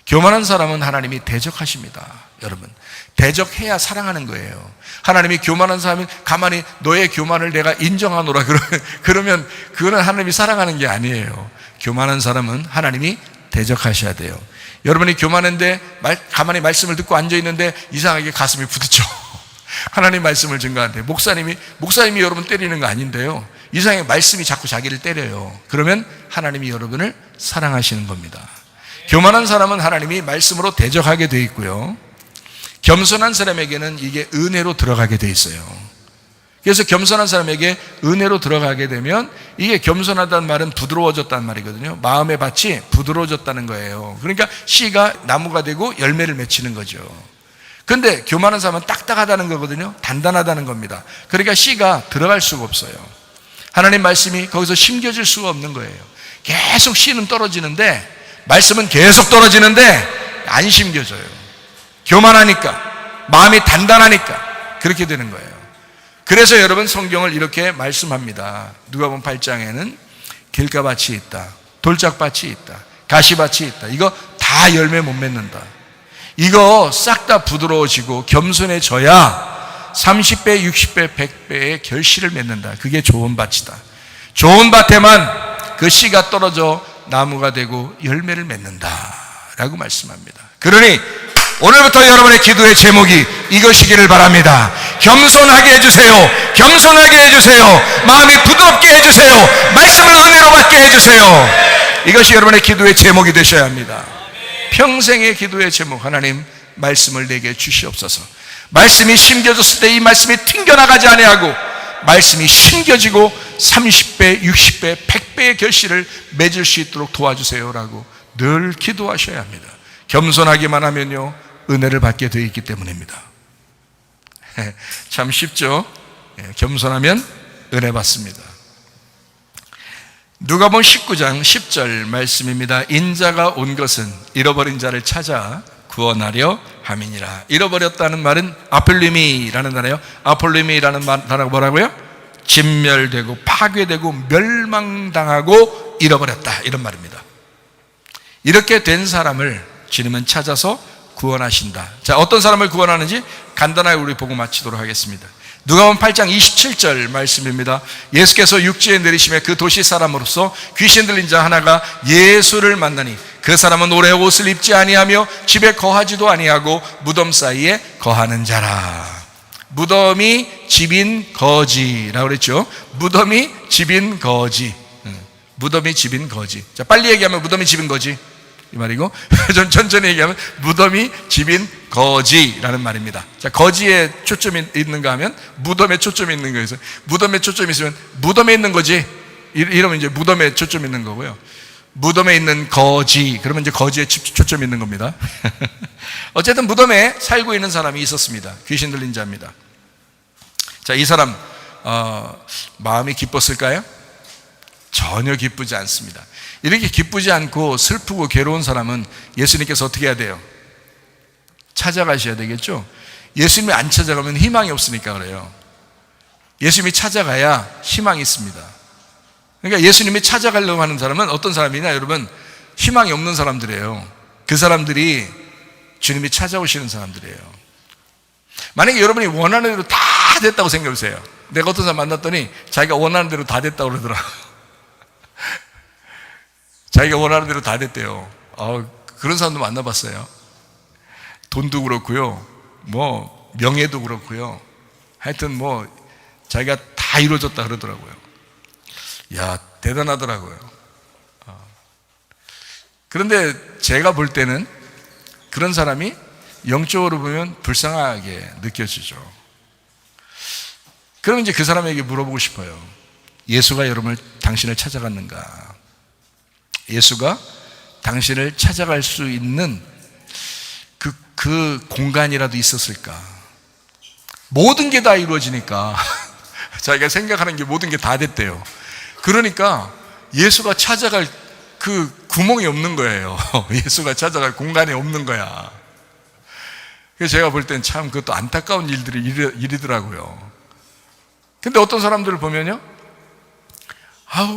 교만한 사람은 하나님이 대적하십니다. 여러분, 대적해야 사랑하는 거예요. 하나님이 교만한 사람이 가만히 너의 교만을 내가 인정하노라 그러면 그거는 하나님이 사랑하는 게 아니에요. 교만한 사람은 하나님이 대적하셔야 돼요. 여러분이 교만한데 가만히 말씀을 듣고 앉아있는데 이상하게 가슴이 부딪혀. 하나님 말씀을 증거하는데 목사님이 여러분 때리는 거 아닌데요, 이상하게 말씀이 자꾸 자기를 때려요. 그러면 하나님이 여러분을 사랑하시는 겁니다. 교만한 사람은 하나님이 말씀으로 대적하게 돼 있고요, 겸손한 사람에게는 이게 은혜로 들어가게 돼 있어요. 그래서 겸손한 사람에게 은혜로 들어가게 되면, 이게 겸손하다는 말은 부드러워졌다는 말이거든요. 마음의 밭이 부드러워졌다는 거예요. 그러니까 씨가 나무가 되고 열매를 맺히는 거죠. 근데 교만한 사람은 딱딱하다는 거거든요. 단단하다는 겁니다. 그러니까 씨가 들어갈 수가 없어요. 하나님 말씀이 거기서 심겨질 수가 없는 거예요. 계속 씨는 떨어지는데 말씀은 계속 떨어지는데 안 심겨져요. 교만하니까, 마음이 단단하니까 그렇게 되는 거예요. 그래서 여러분 성경을 이렇게 말씀합니다. 누가복음 8장에는 길가밭이 있다, 돌짝밭이 있다, 가시밭이 있다. 이거 다 열매 못 맺는다. 이거 싹 다 부드러워지고 겸손해져야 30배, 60배, 100배의 결실을 맺는다. 그게 좋은 밭이다. 좋은 밭에만 그 씨가 떨어져 나무가 되고 열매를 맺는다 라고 말씀합니다. 그러니 오늘부터 여러분의 기도의 제목이 이것이기를 바랍니다. 겸손하게 해주세요. 겸손하게 해주세요. 마음이 부드럽게 해주세요. 말씀을 은혜로 받게 해주세요. 이것이 여러분의 기도의 제목이 되셔야 합니다. 평생의 기도의 제목, 하나님 말씀을 내게 주시옵소서. 말씀이 심겨졌을 때 이 말씀이 튕겨나가지 아니하고 말씀이 심겨지고 30배, 60배, 100배의 결실을 맺을 수 있도록 도와주세요라고 늘 기도하셔야 합니다. 겸손하기만 하면요 은혜를 받게 되어 있기 때문입니다. 참 쉽죠? 겸손하면 은혜 받습니다. 누가복음 19장 10절 말씀입니다. 인자가 온 것은 잃어버린 자를 찾아 구원하려 함이니라. 잃어버렸다는 말은 아폴리미라는 단어예요. 아폴리미라는 단어가 뭐라고요? 진멸되고 파괴되고 멸망당하고 잃어버렸다, 이런 말입니다. 이렇게 된 사람을 주님은 찾아서 구원하신다. 자, 어떤 사람을 구원하는지 간단하게 우리 보고 마치도록 하겠습니다. 누가복음 8장 27절 말씀입니다. 예수께서 육지에 내리시매 그 도시 사람으로서 귀신 들린 자 하나가 예수를 만나니 그 사람은 오래 옷을 입지 아니하며 집에 거하지도 아니하고 무덤 사이에 거하는 자라. 무덤이 집인 거지라고 그랬죠. 무덤이 집인 거지. 무덤이 집인 거지. 자, 빨리 얘기하면 무덤이 집인 거지 이 말이고, 좀 천천히 얘기하면 무덤이 집인 거지라는 말입니다. 자, 거지에 초점이 있는가 하면 무덤에 초점이 있는 거예요. 무덤에 초점이 있으면 무덤에 있는 거지 이러면 이제 무덤에 초점이 있는 거고요. 무덤에 있는 거지 그러면 이제 거지에 초점이 있는 겁니다. 어쨌든 무덤에 살고 있는 사람이 있었습니다. 귀신 들린 자입니다. 자, 이 사람 마음이 기뻤을까요? 전혀 기쁘지 않습니다. 이렇게 기쁘지 않고 슬프고 괴로운 사람은 예수님께서 어떻게 해야 돼요? 찾아가셔야 되겠죠? 예수님이 안 찾아가면 희망이 없으니까 그래요. 예수님이 찾아가야 희망이 있습니다. 그러니까 예수님이 찾아가려고 하는 사람은 어떤 사람이냐, 여러분? 희망이 없는 사람들이에요. 그 사람들이 주님이 찾아오시는 사람들이에요. 만약에 여러분이 원하는 대로 다 됐다고 생각해 보세요. 내가 어떤 사람 만났더니 자기가 원하는 대로 다 됐다고 그러더라고요. 자기가 원하는 대로 다 됐대요. 그런 사람도 만나봤어요. 돈도 그렇고요, 뭐 명예도 그렇고요, 하여튼 뭐 자기가 다 이루어졌다 그러더라고요. 야, 대단하더라고요. 그런데 제가 볼 때는 그런 사람이 영적으로 보면 불쌍하게 느껴지죠. 그럼 이제 그 사람에게 물어보고 싶어요. 예수가 당신을 찾아갔는가? 예수가 당신을 찾아갈 수 있는 그 공간이라도 있었을까? 모든 게 다 이루어지니까 자기가 생각하는 게 모든 게 다 됐대요. 그러니까 예수가 찾아갈 그 구멍이 없는 거예요. 예수가 찾아갈 공간이 없는 거야. 그래서 제가 볼 땐 참 그것도 안타까운 일이더라고요. 근데 어떤 사람들을 보면요,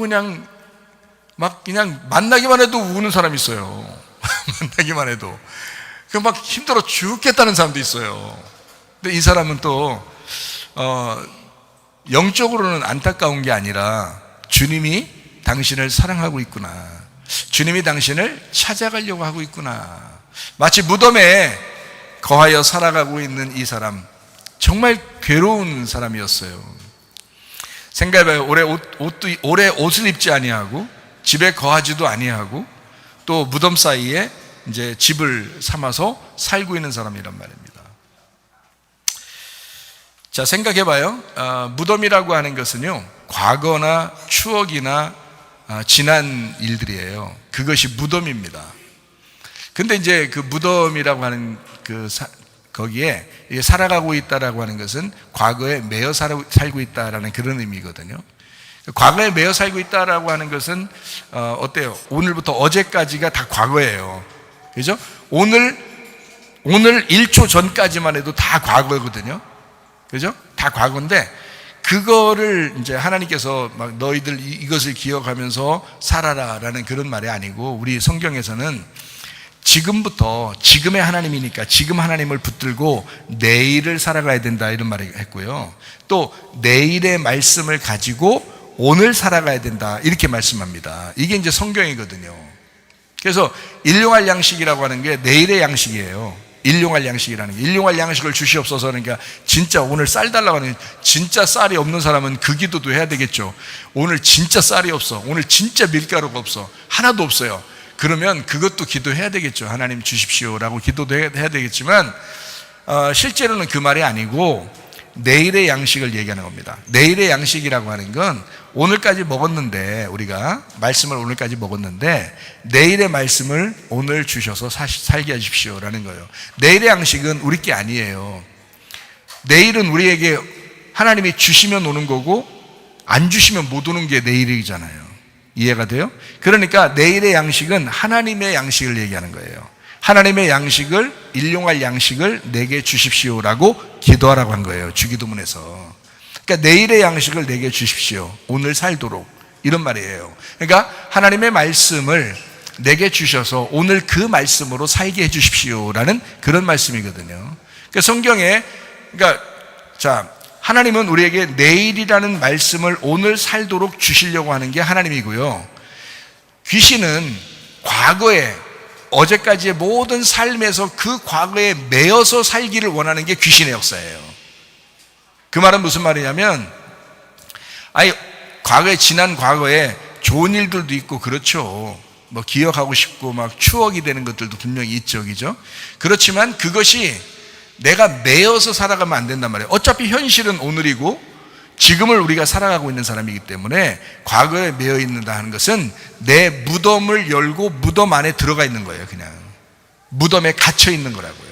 그냥 만나기만 해도 우는 사람이 있어요. 만나기만 해도. 막 힘들어 죽겠다는 사람도 있어요. 근데 이 사람은 또, 영적으로는 안타까운 게 아니라 주님이 당신을 사랑하고 있구나. 주님이 당신을 찾아가려고 하고 있구나. 마치 무덤에 거하여 살아가고 있는 이 사람, 정말 괴로운 사람이었어요. 생각해봐요. 오래 옷을 입지 아니하고 집에 거하지도 아니하고 또 무덤 사이에 이제 집을 삼아서 살고 있는 사람이란 말입니다. 자, 생각해봐요. 무덤이라고 하는 것은요, 과거나 추억이나 지난 일들이에요. 그것이 무덤입니다. 근데 이제 그 무덤이라고 하는 거기에 살아가고 있다라고 하는 것은 과거에 매여 살고 있다라는 그런 의미거든요. 과거에 매여 살고 있다라고 하는 것은 어때요? 오늘부터 어제까지가 다 과거예요. 그죠? 오늘 1초 전까지만 해도 다 과거거든요. 그죠? 다 과거인데 그거를 이제 하나님께서 막 너희들 이것을 기억하면서 살아라라는 그런 말이 아니고, 우리 성경에서는 지금부터, 지금의 하나님이니까 지금 하나님을 붙들고 내일을 살아가야 된다 이런 말을 했고요. 또 내일의 말씀을 가지고 오늘 살아가야 된다 이렇게 말씀합니다. 이게 이제 성경이거든요. 그래서 일용할 양식이라고 하는 게 내일의 양식이에요. 일용할 양식이라는 게, 일용할 양식을 주시옵소서. 그러니까 진짜 오늘 쌀 달라고 하는, 진짜 쌀이 없는 사람은 그 기도도 해야 되겠죠. 오늘 진짜 쌀이 없어, 오늘 진짜 밀가루가 없어, 하나도 없어요. 그러면 그것도 기도해야 되겠죠. 하나님 주십시오라고 기도도 해야 되겠지만, 실제로는 그 말이 아니고 내일의 양식을 얘기하는 겁니다. 내일의 양식이라고 하는 건 오늘까지 먹었는데, 우리가 말씀을 오늘까지 먹었는데 내일의 말씀을 오늘 주셔서 살게 하십시오라는 거예요. 내일의 양식은 우리 게 아니에요. 내일은 우리에게 하나님이 주시면 오는 거고 안 주시면 못 오는 게 내일이잖아요. 이해가 돼요? 그러니까 내일의 양식은 하나님의 양식을 얘기하는 거예요. 하나님의 양식을, 일용할 양식을 내게 주십시오라고 기도하라고 한 거예요. 주기도문에서. 그러니까 내일의 양식을 내게 주십시오, 오늘 살도록, 이런 말이에요. 그러니까 하나님의 말씀을 내게 주셔서 오늘 그 말씀으로 살게 해 주십시오라는 그런 말씀이거든요. 그러니까 성경에, 자, 하나님은 우리에게 내일이라는 말씀을 오늘 살도록 주시려고 하는 게 하나님이고요. 귀신은 과거에, 어제까지의 모든 삶에서 그 과거에 매여서 살기를 원하는 게 귀신의 역사예요. 그 말은 무슨 말이냐면, 과거에, 지난 과거에 좋은 일들도 있고 그렇죠. 뭐 기억하고 싶고 막 추억이 되는 것들도 분명히 있죠. 그죠? 그렇지만 그것이 내가 매여서 살아가면 안 된단 말이에요. 어차피 현실은 오늘이고 지금을 우리가 살아가고 있는 사람이기 때문에 과거에 매여 있는다 하는 것은 내 무덤을 열고 무덤 안에 들어가 있는 거예요. 그냥 무덤에 갇혀 있는 거라고요.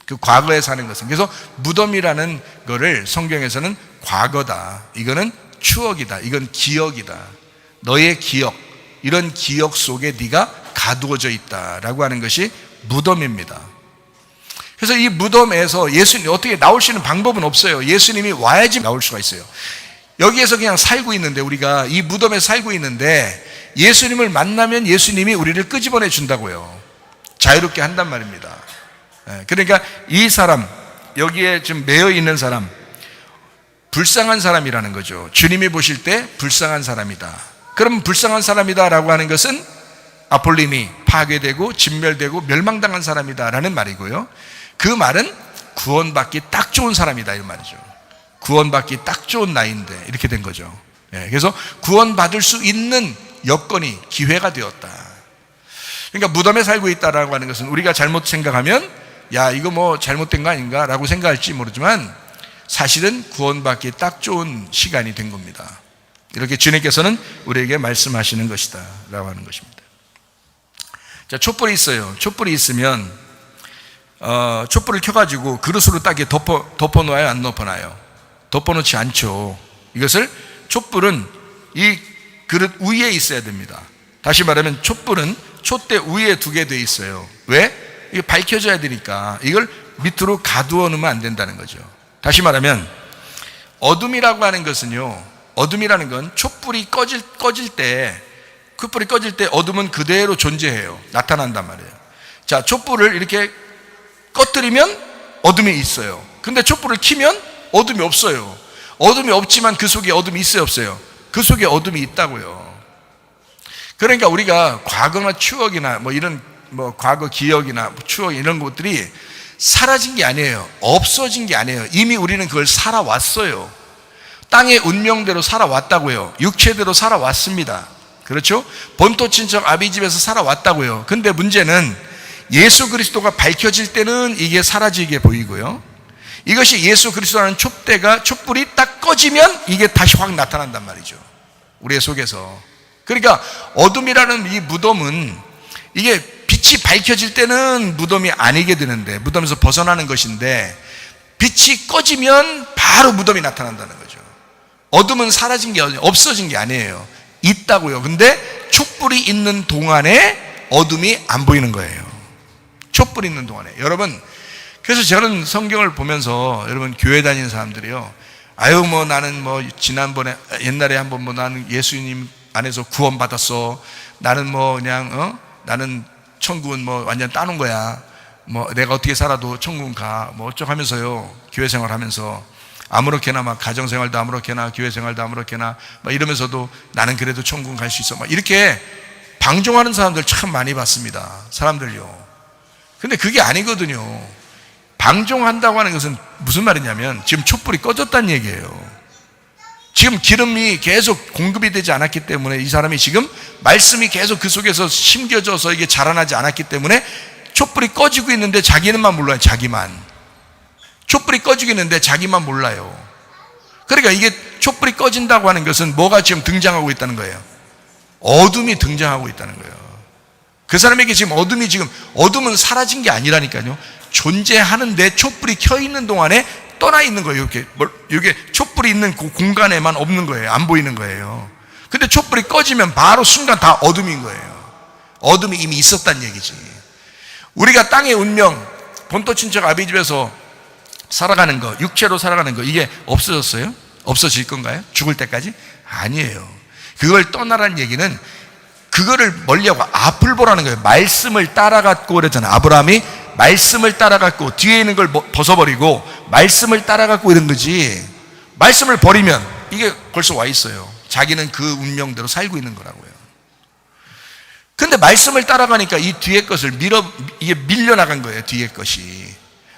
그 과거에 사는 것은. 그래서 무덤이라는 거를 성경에서는 과거다, 이거는 추억이다, 이건 기억이다, 너의 기억, 이런 기억 속에 네가 가두어져 있다라고 하는 것이 무덤입니다. 그래서 이 무덤에서 예수님 어떻게 나올 수 있는 방법은 없어요. 예수님이 와야지 나올 수가 있어요. 여기에서 그냥 살고 있는데, 우리가 이 무덤에 살고 있는데 예수님을 만나면 예수님이 우리를 끄집어내 준다고요. 자유롭게 한단 말입니다. 그러니까 이 사람, 여기에 지금 매여 있는 사람, 불쌍한 사람이라는 거죠. 주님이 보실 때 불쌍한 사람이다. 그럼 불쌍한 사람이다 라고 하는 것은 아폴림이 파괴되고 진멸되고 멸망당한 사람이다라는 말이고요. 그 말은 구원받기 딱 좋은 사람이다, 이 말이죠. 구원받기 딱 좋은 나이인데 이렇게 된 거죠. 그래서 구원받을 수 있는 여건이, 기회가 되었다. 그러니까 무덤에 살고 있다라고 하는 것은 우리가 잘못 생각하면 야, 이거 뭐 잘못된 거 아닌가 라고 생각할지 모르지만 사실은 구원받기 딱 좋은 시간이 된 겁니다. 이렇게 주님께서는 우리에게 말씀하시는 것이다 라고 하는 것입니다. 자, 촛불이 있어요. 촛불이 있으면 촛불을 켜가지고 그릇으로 딱 덮어놓아요, 안 덮어놔요? 덮어놓지 않죠. 이것을, 촛불은 이 그릇 위에 있어야 됩니다. 다시 말하면 촛불은 촛대 위에 두게 돼 있어요. 왜? 이게 밝혀져야 되니까 이걸 밑으로 가두어 놓으면 안 된다는 거죠. 다시 말하면 어둠이라고 하는 것은요, 어둠이라는 건 촛불이 꺼질 때 어둠은 그대로 존재해요. 나타난단 말이에요. 자, 촛불을 이렇게 꺼뜨리면 어둠이 있어요. 근데 촛불을 켜면 어둠이 없어요. 어둠이 없지만 그 속에 어둠이 있어요, 없어요? 그 속에 어둠이 있다고요. 그러니까 우리가 과거나 추억이나 이런 과거 기억이나 추억 이런 것들이 사라진 게 아니에요. 없어진 게 아니에요. 이미 우리는 그걸 살아왔어요. 땅의 운명대로 살아왔다고요. 육체대로 살아왔습니다. 그렇죠? 본토 친척 아비 집에서 살아왔다고요. 근데 문제는 예수 그리스도가 밝혀질 때는 이게 사라지게 보이고요, 이것이 예수 그리스도라는 촛불이 딱 꺼지면 이게 다시 확 나타난단 말이죠, 우리의 속에서. 그러니까 어둠이라는 이 무덤은 이게 빛이 밝혀질 때는 무덤이 아니게 되는데, 무덤에서 벗어나는 것인데, 빛이 꺼지면 바로 무덤이 나타난다는 거죠. 어둠은 사라진 게 없어진 게 아니에요. 있다고요. 근데 촛불이 있는 동안에 어둠이 안 보이는 거예요. 촛불이 있는 동안에. 여러분, 그래서 저는 성경을 보면서, 여러분 교회 다니는 사람들이요, 아유 나는 지난번에 옛날에 한번 나는 예수님 안에서 구원받았어, 나는 그냥 나는 천국은 완전 따놓은 거야, 내가 어떻게 살아도 천국은 가, 어쩌고 하면서요, 교회 생활하면서 아무렇게나 가정생활도 아무렇게나 교회생활도 아무렇게나 이러면서도 나는 그래도 천국 갈 수 있어, 이렇게 방종하는 사람들 참 많이 봤습니다. 사람들요. 근데 그게 아니거든요. 방종한다고 하는 것은 무슨 말이냐면 지금 촛불이 꺼졌다는 얘기예요. 지금 기름이 계속 공급이 되지 않았기 때문에, 이 사람이 지금 말씀이 계속 그 속에서 심겨져서 이게 자라나지 않았기 때문에 촛불이 꺼지고 있는데 자기는만 몰라요. 자기만. 촛불이 꺼지고 있는데 자기만 몰라요. 그러니까 이게 촛불이 꺼진다고 하는 것은 뭐가 지금 등장하고 있다는 거예요? 어둠이 등장하고 있다는 거예요. 그 사람에게 지금 어둠은 사라진 게 아니라니까요. 존재하는데 촛불이 켜 있는 동안에 떠나 있는 거예요. 이게 촛불이 있는 그 공간에만 없는 거예요. 안 보이는 거예요. 근데 촛불이 꺼지면 바로 순간 다 어둠인 거예요. 어둠이 이미 있었다는 얘기지. 우리가 땅의 운명, 본토 친척 아비 집에서 살아가는 거, 육체로 살아가는 거, 이게 없어졌어요? 없어질 건가요? 죽을 때까지? 아니에요. 그걸 떠나라는 얘기는 그거를 멀리하고 앞을 보라는 거예요. 말씀을 따라갔고 그랬잖아요. 아브라함이 말씀을 따라갔고 뒤에 있는 걸 벗어버리고 말씀을 따라갔고 이런 거지, 말씀을 버리면 이게 벌써 와 있어요. 자기는 그 운명대로 살고 있는 거라고요. 근데 말씀을 따라가니까 이 뒤에 것을 이게 밀려나간 거예요. 뒤에 것이.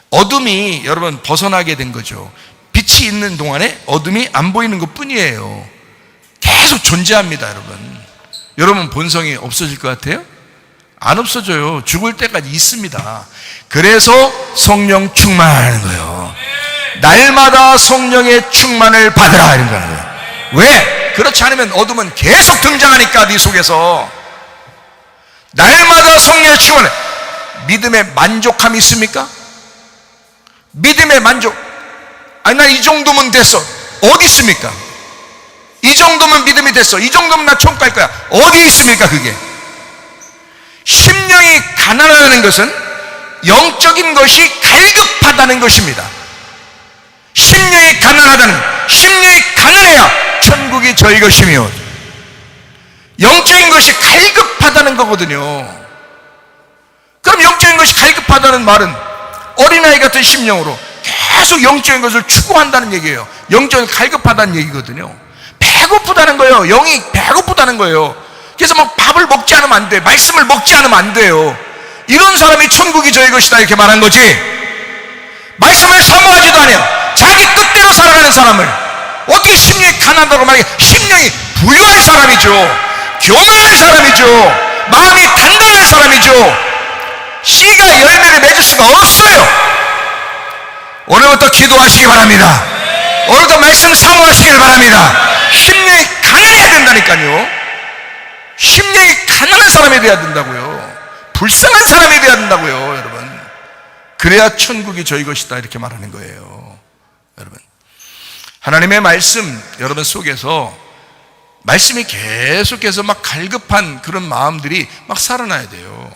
어둠이 여러분 벗어나게 된 거죠. 빛이 있는 동안에 어둠이 안 보이는 것 뿐이에요. 계속 존재합니다. 여러분 본성이 없어질 것 같아요? 안 없어져요. 죽을 때까지 있습니다. 그래서 성령 충만하는 거예요. 날마다 성령의 충만을 받으라 이런 거예요. 왜? 그렇지 않으면 어둠은 계속 등장하니까 네 속에서. 날마다 성령의 충만을. 믿음의 만족함이 있습니까? 믿음의 만족. 아니 나 이 정도면 됐어. 어디 있습니까? 이 정도면 믿음이 됐어. 이 정도면 나 천국 갈 거야. 어디 있습니까 그게? 심령이 가난하다는 것은 영적인 것이 갈급하다는 것입니다. 심령이 가난해야 천국이 저희 것이며, 영적인 것이 갈급하다는 거거든요. 그럼 영적인 것이 갈급하다는 말은 어린아이 같은 심령으로 계속 영적인 것을 추구한다는 얘기예요. 영적인 갈급하다는 얘기거든요. 배고프다는 거예요. 영이 배고프다는 거예요. 그래서 밥을 먹지 않으면 안 돼. 말씀을 먹지 않으면 안 돼요. 이런 사람이 천국이 저의 것이다 이렇게 말한 거지. 말씀을 사모하지도 않아요. 자기 뜻대로 살아가는 사람을 어떻게 심령이 가난하다고 말해? 심령이 부유한 사람이죠. 교만한 사람이죠. 마음이 단단한 사람이죠. 씨가 열매를 맺을 수가 없어요. 오늘부터 기도하시기 바랍니다. 오늘부터 말씀 사모하시길 바랍니다. 심령이 가난해야 된다니까요. 심령이 가난한 사람이 돼야 된다고요. 불쌍한 사람이 돼야 된다고요. 여러분, 그래야 천국이 저희 것이다 이렇게 말하는 거예요. 여러분, 하나님의 말씀 여러분 속에서 말씀이 계속해서 막 갈급한 그런 마음들이 막 살아나야 돼요.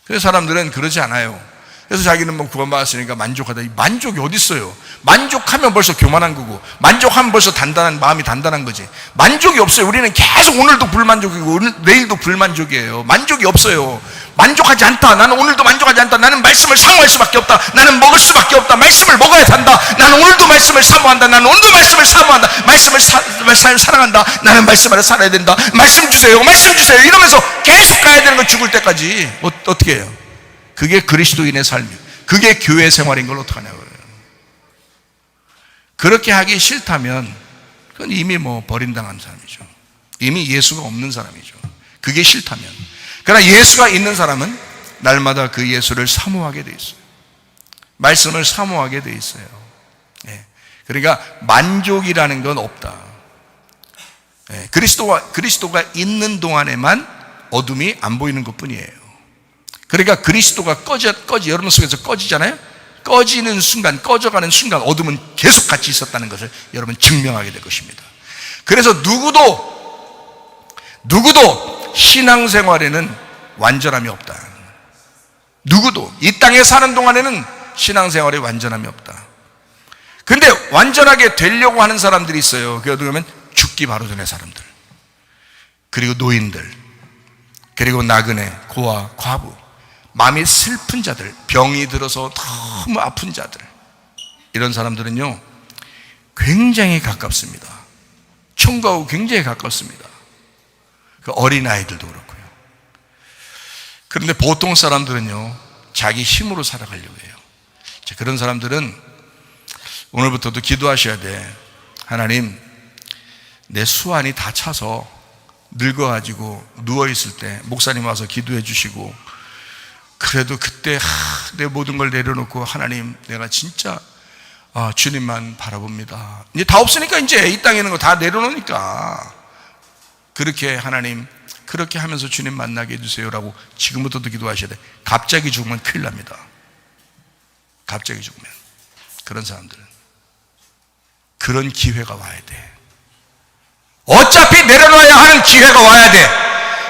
그래서 사람들은 그러지 않아요. 그래서 자기는 뭐 구원받았으니까 만족하다. 이 만족이 어디 있어요? 만족하면 벌써 교만한 거고, 만족하면 벌써 단단한 마음이 단단한 거지. 만족이 없어요. 우리는 계속 오늘도 불만족이고 내일도 불만족이에요. 만족이 없어요. 만족하지 않다. 나는 오늘도 만족하지 않다. 나는 말씀을 사모할 수밖에 없다. 나는 먹을 수밖에 없다. 말씀을 먹어야 산다. 나는 오늘도 말씀을 사모한다. 나는 오늘도 말씀을 사모한다. 말씀을 사랑한다. 나는 말씀 안에 살아야 된다. 말씀 주세요. 말씀 주세요. 이러면서 계속 가야 되는 거, 죽을 때까지. 어떻게 해요? 그게 그리스도인의 삶이에요. 그게 교회 생활인 걸 어떡하냐고요. 그렇게 하기 싫다면 그건 이미 뭐 버림당한 사람이죠. 이미 예수가 없는 사람이죠. 그게 싫다면. 그러나 예수가 있는 사람은 날마다 그 예수를 사모하게 돼 있어요. 말씀을 사모하게 돼 있어요. 그러니까 만족이라는 건 없다. 그리스도가 있는 동안에만 어둠이 안 보이는 것뿐이에요. 그러니까 그리스도가 여러분 속에서 꺼지잖아요. 꺼지는 순간, 꺼져가는 순간 어둠은 계속 같이 있었다는 것을 여러분 증명하게 될 것입니다. 그래서 누구도 신앙생활에는 완전함이 없다. 누구도 이 땅에 사는 동안에는 신앙생활에 완전함이 없다. 근데 완전하게 되려고 하는 사람들이 있어요. 그게 어떻게 보면 죽기 바로 전에 사람들, 그리고 노인들, 그리고 나그네, 고아, 과부, 마음이 슬픈 자들, 병이 들어서 너무 아픈 자들, 이런 사람들은요 굉장히 가깝습니다. 천국하고 굉장히 가깝습니다. 그 어린아이들도 그렇고요. 그런데 보통 사람들은요 자기 힘으로 살아가려고 해요. 그런 사람들은 오늘부터도 기도하셔야 돼. 하나님, 내 수완이 다 차서 늙어가지고 누워있을 때 목사님 와서 기도해 주시고, 그래도 그때 내 모든 걸 내려놓고 하나님, 내가 진짜 주님만 바라봅니다. 이제 다 없으니까 이제 이 땅에 있는 거 다 내려놓으니까 그렇게 하나님, 그렇게 하면서 주님 만나게 해주세요라고 지금부터도 기도하셔야 돼. 갑자기 죽으면 큰일 납니다. 갑자기 죽으면. 그런 사람들은 그런 기회가 와야 돼. 어차피 내려놔야 하는 기회가 와야 돼.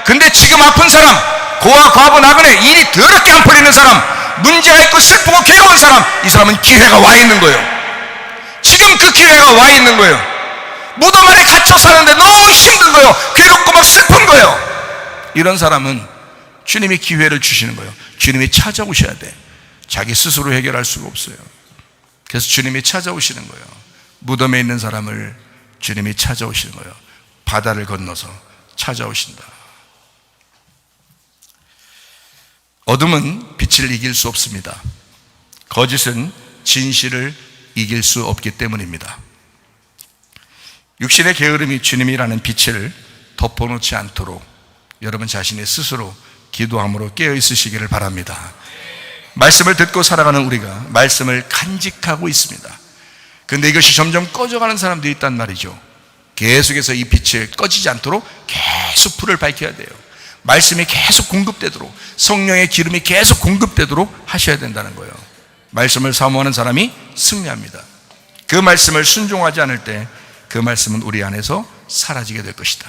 근데 지금 아픈 사람, 고아, 과부, 나그네, 일이 더럽게 안 풀리는 사람, 문제가 있고 슬프고 괴로운 사람, 이 사람은 기회가 와 있는 거예요. 지금 그 기회가 와 있는 거예요. 무덤 안에 갇혀 사는데 너무 힘든 거예요. 괴롭고 막 슬픈 거예요. 이런 사람은 주님이 기회를 주시는 거예요. 주님이 찾아오셔야 돼. 자기 스스로 해결할 수가 없어요. 그래서 주님이 찾아오시는 거예요. 무덤에 있는 사람을 주님이 찾아오시는 거예요. 바다를 건너서 찾아오신다. 어둠은 빛을 이길 수 없습니다. 거짓은 진실을 이길 수 없기 때문입니다. 육신의 게으름이 주님이라는 빛을 덮어놓지 않도록 여러분 자신이 스스로 기도함으로 깨어 있으시기를 바랍니다. 말씀을 듣고 살아가는 우리가 말씀을 간직하고 있습니다. 그런데 이것이 점점 꺼져가는 사람들이 있단 말이죠. 계속해서 이 빛이 꺼지지 않도록 계속 불을 밝혀야 돼요. 말씀이 계속 공급되도록, 성령의 기름이 계속 공급되도록 하셔야 된다는 거예요. 말씀을 사모하는 사람이 승리합니다. 그 말씀을 순종하지 않을 때 그 말씀은 우리 안에서 사라지게 될 것이다.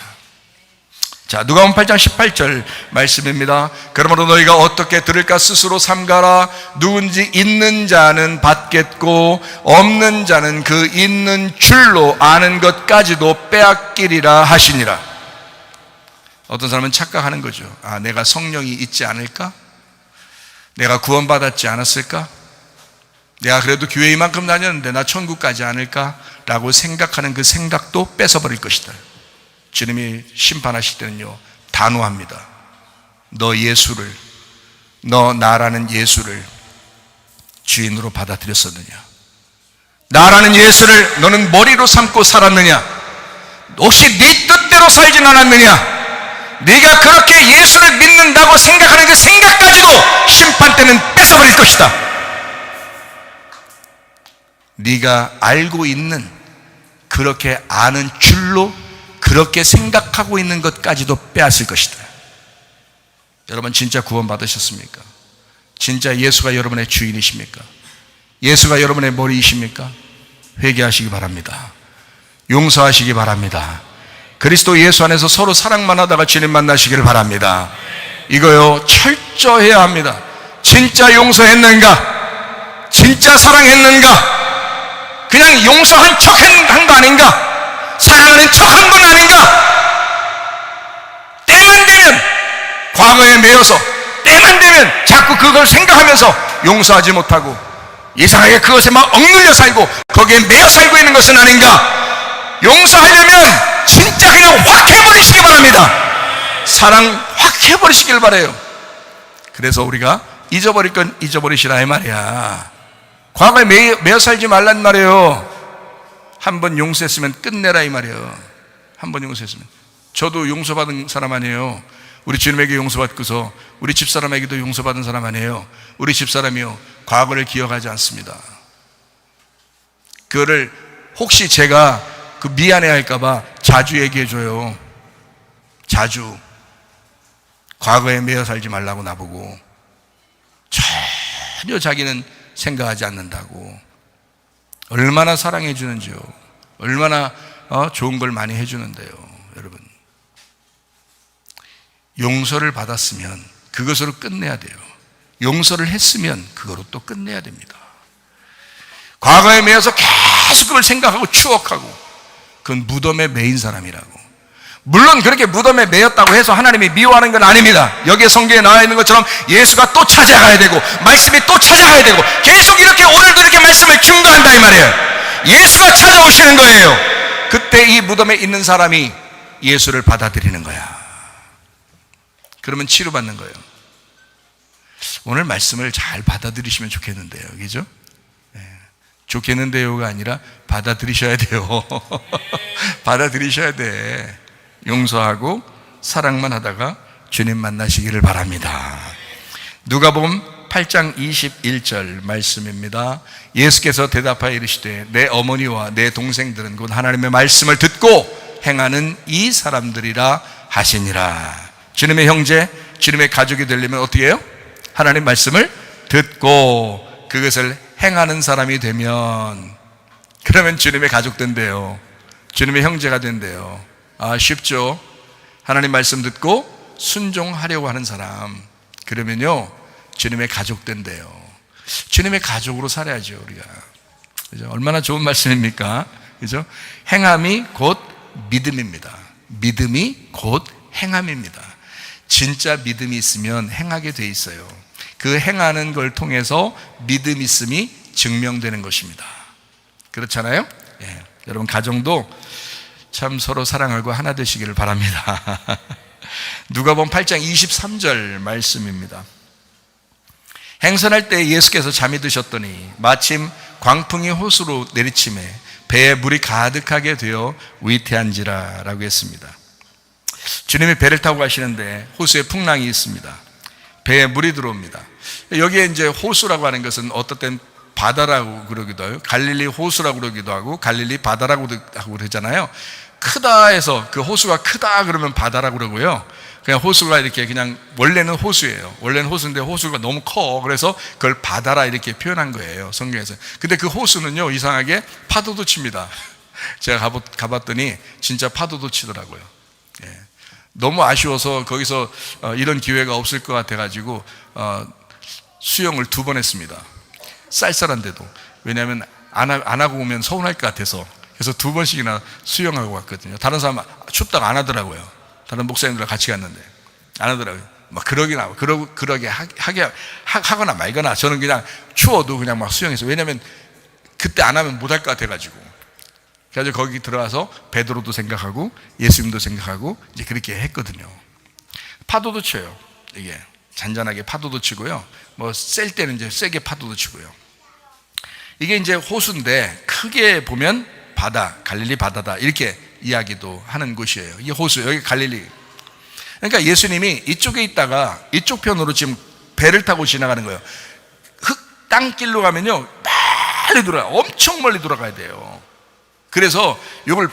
자, 누가복음 8장 18절 말씀입니다. 그러므로 너희가 어떻게 들을까 스스로 삼가라. 누군지 있는 자는 받겠고 없는 자는 그 있는 줄로 아는 것까지도 빼앗기리라 하시니라. 어떤 사람은 착각하는 거죠. 내가 성령이 있지 않을까? 내가 구원받았지 않았을까? 내가 그래도 교회 이만큼 다녔는데 나 천국 가지 않을까? 라고 생각하는 그 생각도 뺏어버릴 것이다. 주님이 심판하실 때는요 단호합니다. 너 나라는 예수를 주인으로 받아들였었느냐? 나라는 예수를 너는 머리로 삼고 살았느냐? 혹시 네 뜻대로 살진 않았느냐? 네가 그렇게 예수를 믿는다고 생각하는 그 생각까지도 심판 때는 뺏어버릴 것이다. 네가 알고 있는, 그렇게 아는 줄로 그렇게 생각하고 있는 것까지도 빼앗을 것이다. 여러분 진짜 구원 받으셨습니까? 진짜 예수가 여러분의 주인이십니까? 예수가 여러분의 머리이십니까? 회개하시기 바랍니다. 용서하시기 바랍니다. 그리스도 예수 안에서 서로 사랑만 하다가 주님 만나시기를 바랍니다. 이거요, 철저해야 합니다. 진짜 용서했는가? 진짜 사랑했는가? 그냥 용서한 척 한 거 아닌가? 사랑하는 척 한 건 아닌가? 때만 되면 과거에 매여서, 때만 되면 자꾸 그걸 생각하면서 용서하지 못하고 이상하게 그것에 막 억눌려 살고 거기에 매여 살고 있는 것은 아닌가? 용서하려면 진짜 그냥 확 해버리시기 바랍니다. 사랑 확 해버리시길 바라요. 그래서 우리가 잊어버릴 건 잊어버리시라 이 말이야. 과거에 매여 살지 말란 말이에요. 한번 용서했으면 끝내라 이 말이에요. 한번 용서했으면. 저도 용서받은 사람 아니에요. 우리 주님에게 용서받고서 우리 집사람에게도 용서받은 사람 아니에요. 우리 집사람이요, 과거를 기억하지 않습니다. 그거를 혹시 제가 그 미안해 할까봐 자주 얘기해줘요. 자주. 과거에 매여 살지 말라고 나보고. 전혀 자기는 생각하지 않는다고. 얼마나 사랑해 주는지요. 얼마나 좋은 걸 많이 해주는데요. 여러분, 용서를 받았으면 그것으로 끝내야 돼요. 용서를 했으면 그거로 또 끝내야 됩니다. 과거에 매여서 계속 그걸 생각하고 추억하고, 그건 무덤에 매인 사람이라고. 물론 그렇게 무덤에 매였다고 해서 하나님이 미워하는 건 아닙니다. 여기에 성경에 나와 있는 것처럼 예수가 또 찾아가야 되고 말씀이 또 찾아가야 되고 계속 이렇게 오늘도 이렇게 말씀을 증거한다 이 말이에요. 예수가 찾아오시는 거예요. 그때 이 무덤에 있는 사람이 예수를 받아들이는 거야. 그러면 치료받는 거예요. 오늘 말씀을 잘 받아들이시면 좋겠는데요. 그죠? 네. 좋겠는데요가 아니라 받아들이셔야 돼요. 받아들이셔야 돼. 용서하고 사랑만 하다가 주님 만나시기를 바랍니다. 누가복음 8장 21절 말씀입니다. 예수께서 대답하여 이르시되 내 어머니와 내 동생들은 곧 하나님의 말씀을 듣고 행하는 이 사람들이라 하시니라. 주님의 형제, 주님의 가족이 되려면 어떻게 해요? 하나님 말씀을 듣고 그것을 행하는 사람이 되면, 그러면 주님의 가족 된대요. 주님의 형제가 된대요. 아, 쉽죠? 하나님 말씀 듣고 순종하려고 하는 사람, 그러면요 주님의 가족 된대요. 주님의 가족으로 살아야죠 우리가. 그죠? 얼마나 좋은 말씀입니까? 그죠? 행함이 곧 믿음입니다. 믿음이 곧 행함입니다. 진짜 믿음이 있으면 행하게 돼 있어요. 그 행하는 걸 통해서 믿음 있음이 증명되는 것입니다. 그렇잖아요? 예. 여러분 가정도 참 서로 사랑하고 하나 되시기를 바랍니다. 누가복음 8장 23절 말씀입니다. 행선할 때 예수께서 잠이 드셨더니 마침 광풍이 호수로 내리침에 배에 물이 가득하게 되어 위태한지라 라고 했습니다. 주님이 배를 타고 가시는데 호수에 풍랑이 있습니다. 배에 물이 들어옵니다. 여기에 이제 호수라고 하는 것은 어떨 땐 바다라고 그러기도 하고 갈릴리 호수라고 그러기도 하고 갈릴리 바다라고 하고 그러잖아요. 크다 해서 그 호수가 크다 그러면 바다라고 그러고요. 그냥 호수가 이렇게 그냥 원래는 호수예요. 원래는 호수인데 호수가 너무 커. 그래서 그걸 바다라 이렇게 표현한 거예요. 성경에서. 근데 그 호수는요 이상하게 파도도 칩니다. 제가 가봤더니 진짜 파도도 치더라고요. 예. 너무 아쉬워서 거기서 이런 기회가 없을 것 같아가지고 수영을 2번 했습니다. 쌀쌀한데도. 왜냐하면 안 하고 오면 서운할 것 같아서. 그래서 2번씩이나 수영하고 왔거든요. 다른 사람 춥다고 안 하더라고요. 다른 목사님들과 같이 갔는데 안 하더라고요. 막 그러게 하거나 말거나. 저는 그냥 추워도 그냥 막 수영해서. 왜냐하면 그때 안 하면 못할 것 같아가지고. 그래서 거기 들어가서 베드로도 생각하고 예수님도 생각하고 이제 그렇게 했거든요. 파도도 쳐요. 이게 잔잔하게 파도도 치고요. 뭐 셀 때는 이제 세게 파도도 치고요. 이게 이제 호수인데 크게 보면 바다, 갈릴리 바다다 이렇게 이야기도 하는 곳이에요. 이 호수, 여기 갈릴리. 그러니까 예수님이 이쪽에 있다가 이쪽 편으로 지금 배를 타고 지나가는 거예요. 땅길로 가면요 빨리 돌아가요. 엄청 멀리 돌아가야 돼요. 그래서 이걸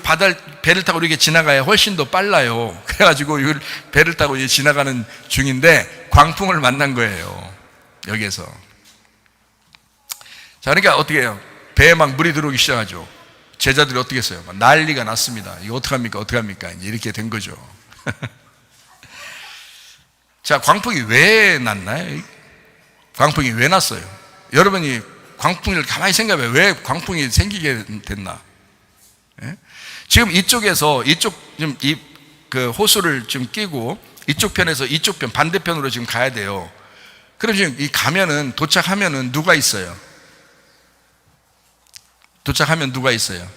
배를 타고 이렇게 지나가야 훨씬 더 빨라요. 그래가지고 이걸 배를 타고 이제 지나가는 중인데 광풍을 만난 거예요. 여기에서. 자, 그러니까 어떻게 해요? 배에 막 물이 들어오기 시작하죠. 제자들이 어떻게 했어요? 난리가 났습니다. 이거 어떡합니까? 어떡합니까? 이제 이렇게 된 거죠. 자, 광풍이 왜 났나요? 광풍이 왜 났어요? 여러분이 광풍을 가만히 생각해 봐요. 왜 광풍이 생기게 됐나? 예? 지금 이쪽에서 지금 그 호수를 좀 끼고 이쪽 편에서 이쪽 편 반대편으로 지금 가야 돼요. 그럼 지금 가면은 도착하면은 누가 있어요? 도착하면 누가 있어요?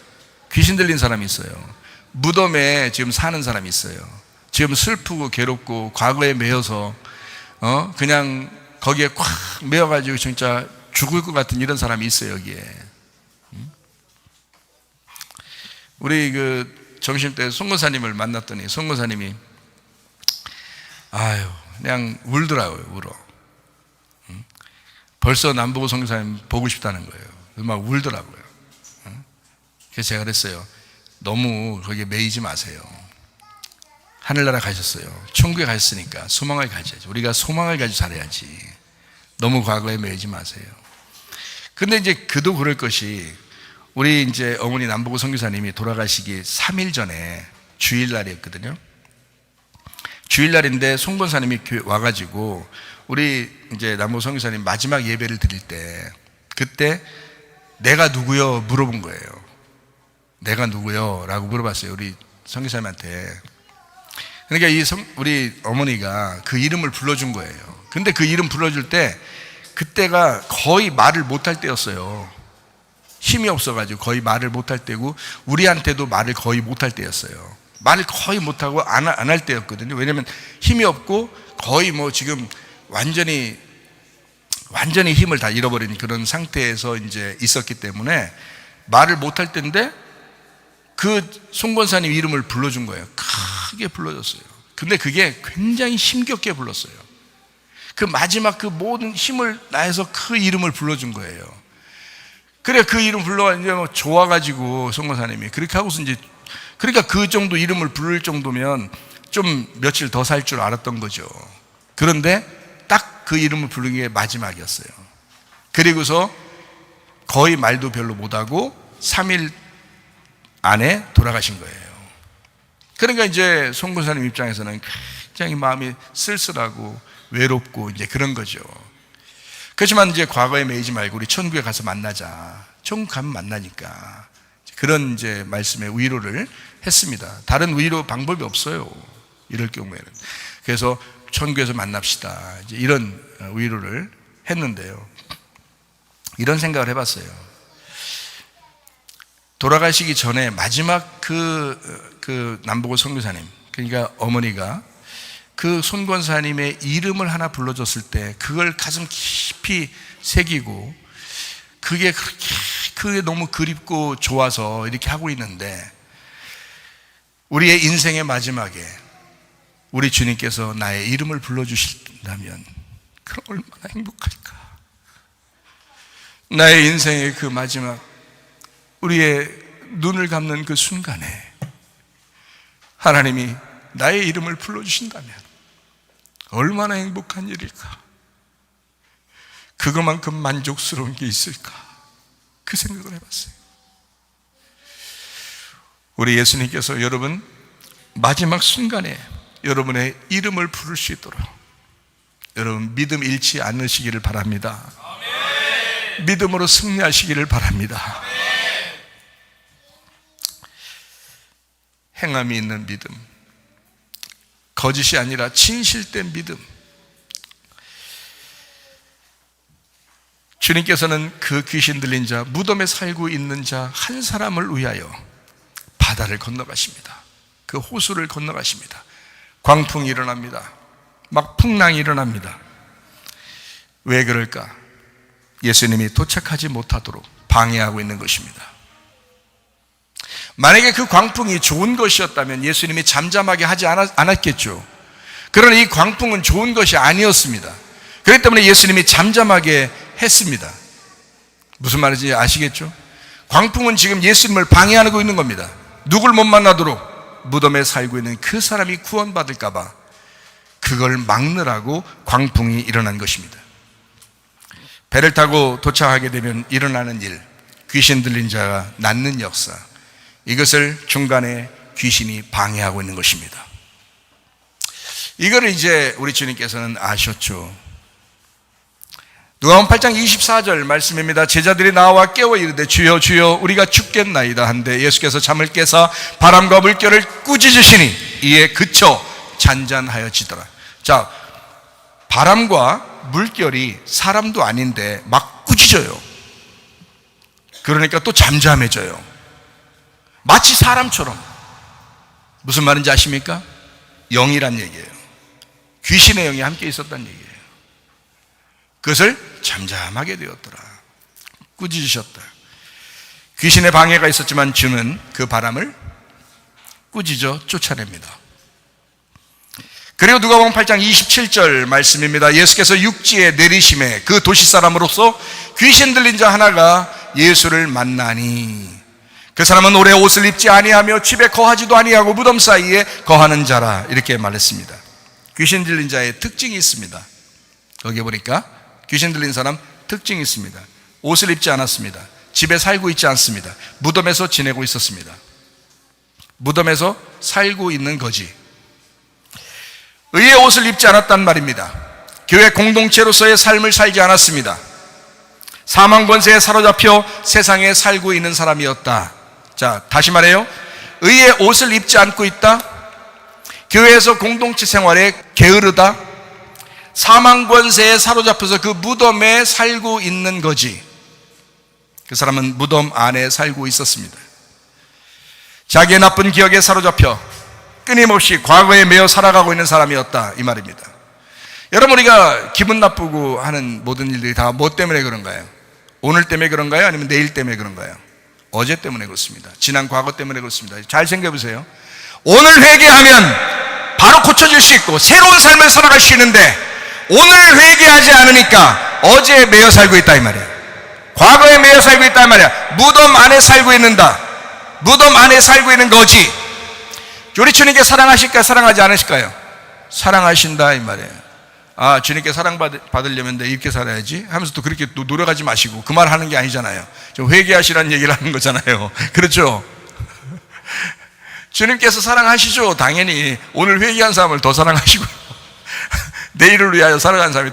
귀신 들린 사람이 있어요. 무덤에 지금 사는 사람이 있어요. 지금 슬프고 괴롭고 과거에 매여서 그냥 거기에 꽉 매여가지고 진짜 죽을 것 같은 이런 사람이 있어요, 여기에. 우리 그 점심 때 송건사님을 만났더니 송건사님이 그냥 울더라고요. 울어. 벌써 남보고 선교사님 보고 싶다는 거예요. 막 울더라고요. 그래서 제가 그랬어요. 너무 거기에 매이지 마세요. 하늘나라 가셨어요. 천국에 가셨으니까 소망을 가져야지. 우리가 소망을 가지고 살아야지. 너무 과거에 매이지 마세요. 근데 이제 그도 그럴 것이, 우리 이제 어머니 남보고 선교사님이 돌아가시기 3일 전에 주일날이었거든요. 주일날인데 송건사님이 교회 와가지고 우리 이제 남보고 선교사님 마지막 예배를 드릴 때, 그때 내가 누구요? 물어본 거예요. 내가 누구요? 라고 물어봤어요. 우리 선교사님한테. 그러니까 우리 어머니가 그 이름을 불러준 거예요. 근데 그 이름 불러줄 때 그때가 거의 말을 못할 때였어요. 힘이 없어가지고 거의 말을 못할 때고, 우리한테도 말을 거의 못할 때였어요. 말을 거의 못하고 안 할 때였거든요. 왜냐면 힘이 없고 거의 뭐 지금 완전히 힘을 다 잃어버린 그런 상태에서 이제 있었기 때문에 말을 못할 때인데 그 송건사님 이름을 불러준 거예요. 크게 불러줬어요. 근데 그게 굉장히 힘겹게 불렀어요. 그 마지막 그 모든 힘을 다해서 그 이름을 불러준 거예요. 그래, 그 이름 불러가지고 좋아가지고 송건사님이 그렇게 하고서 이제, 그러니까 그 정도 이름을 부를 정도면 좀 며칠 더 살 줄 알았던 거죠. 그런데 딱 그 이름을 부르는 게 마지막이었어요. 그리고서 거의 말도 별로 못하고 3일 안에 돌아가신 거예요. 그러니까 이제 송건사님 입장에서는 굉장히 마음이 쓸쓸하고 외롭고 이제 그런 거죠. 그렇지만 이제 과거에 매이지 말고 우리 천국에 가서 만나자. 천국 가면 만나니까. 그런 이제 말씀에 위로를 했습니다. 다른 위로 방법이 없어요. 이럴 경우에는. 그래서 천국에서 만납시다. 이제 이런 위로를 했는데요. 이런 생각을 해봤어요. 돌아가시기 전에 마지막 그 남보고 선교사님, 그러니까 어머니가 그 손권사님의 이름을 하나 불러줬을 때 그걸 가슴 깊이 새기고, 그게 너무 그립고 좋아서 이렇게 하고 있는데, 우리의 인생의 마지막에 우리 주님께서 나의 이름을 불러주신다면 그럼 얼마나 행복할까. 나의 인생의 그 마지막, 우리의 눈을 감는 그 순간에 하나님이 나의 이름을 불러주신다면 얼마나 행복한 일일까. 그것만큼 만족스러운 게 있을까. 그 생각을 해봤어요. 우리 예수님께서 여러분 마지막 순간에 여러분의 이름을 부를 수 있도록 여러분 믿음 잃지 않으시기를 바랍니다. 아멘. 믿음으로 승리하시기를 바랍니다. 아멘. 행함이 있는 믿음, 거짓이 아니라 진실된 믿음. 주님께서는 그 귀신 들린 자, 무덤에 살고 있는 자 한 사람을 위하여 바다를 건너가십니다. 그 호수를 건너가십니다. 광풍이 일어납니다. 막 풍랑이 일어납니다. 왜 그럴까? 예수님이 도착하지 못하도록 방해하고 있는 것입니다. 만약에 그 광풍이 좋은 것이었다면 예수님이 잠잠하게 하지 않았겠죠. 그러나 이 광풍은 좋은 것이 아니었습니다. 그렇기 때문에 예수님이 잠잠하게 했습니다. 무슨 말인지 아시겠죠? 광풍은 지금 예수님을 방해하고 있는 겁니다. 누굴 못 만나도록, 무덤에 살고 있는 그 사람이 구원받을까봐 그걸 막느라고 광풍이 일어난 것입니다. 배를 타고 도착하게 되면 일어나는 일, 귀신 들린 자가 낫는 역사, 이것을 중간에 귀신이 방해하고 있는 것입니다. 이거를 이제 우리 주님께서는 아셨죠. 누가복음 8장 24절 말씀입니다. 제자들이 나와 깨워 이르되 주여 주여 우리가 죽겠나이다 한데 예수께서 잠을 깨사 바람과 물결을 꾸짖으시니 이에 그쳐 잔잔하여지더라. 자, 바람과 물결이 사람도 아닌데 막 꾸짖어요. 그러니까 또 잠잠해져요. 마치 사람처럼. 무슨 말인지 아십니까? 영이란 얘기예요. 귀신의 영이 함께 있었다는 얘기예요. 그것을 잠잠하게 되었더라. 꾸짖으셨다. 귀신의 방해가 있었지만 주는 그 바람을 꾸짖어 쫓아냅니다. 그리고 누가복음 8장 27절 말씀입니다. 예수께서 육지에 내리심에 그 도시 사람으로서 귀신 들린 자 하나가 예수를 만나니 그 사람은 오래 옷을 입지 아니하며 집에 거하지도 아니하고 무덤 사이에 거하는 자라 이렇게 말했습니다. 귀신 들린 자의 특징이 있습니다. 거기에 보니까 귀신 들린 사람 특징이 있습니다. 옷을 입지 않았습니다. 집에 살고 있지 않습니다. 무덤에서 지내고 있었습니다. 무덤에서 살고 있는 거지. 의의 옷을 입지 않았단 말입니다. 교회 공동체로서의 삶을 살지 않았습니다. 사망 권세에 사로잡혀 세상에 살고 있는 사람이었다. 자, 다시 말해요. 의의 옷을 입지 않고 있다. 교회에서 공동체 생활에 게으르다. 사망 권세에 사로잡혀서 그 무덤에 살고 있는 거지. 그 사람은 무덤 안에 살고 있었습니다. 자기의 나쁜 기억에 사로잡혀 끊임없이 과거에 매여 살아가고 있는 사람이었다 이 말입니다. 여러분, 우리가 기분 나쁘고 하는 모든 일들이 다 뭐 때문에 그런가요? 오늘 때문에 그런가요? 아니면 내일 때문에 그런가요? 어제 때문에 그렇습니다. 지난 과거 때문에 그렇습니다. 잘 생각해 보세요. 오늘 회개하면 바로 고쳐질 수 있고 새로운 삶을 살아갈 수 있는데 오늘 회개하지 않으니까 어제에 매여 살고 있다 이 말이에요. 과거에 매여 살고 있다 이 말이야. 무덤 안에 살고 있는다. 무덤 안에 살고 있는 거지. 우리 주님께 사랑하실까요? 사랑하지 않으실까요? 사랑하신다 이 말이에요. 아, 주님께 사랑받으려면 내 이렇게 살아야지 하면서 또 그렇게 또 노력하지 마시고 그 말 하는 게 아니잖아요. 좀 회개하시라는 얘기를 하는 거잖아요. 그렇죠? 주님께서 사랑하시죠. 당연히 오늘 회개한 사람을 더 사랑하시고요. 내일을 위하여 살아가는 사람이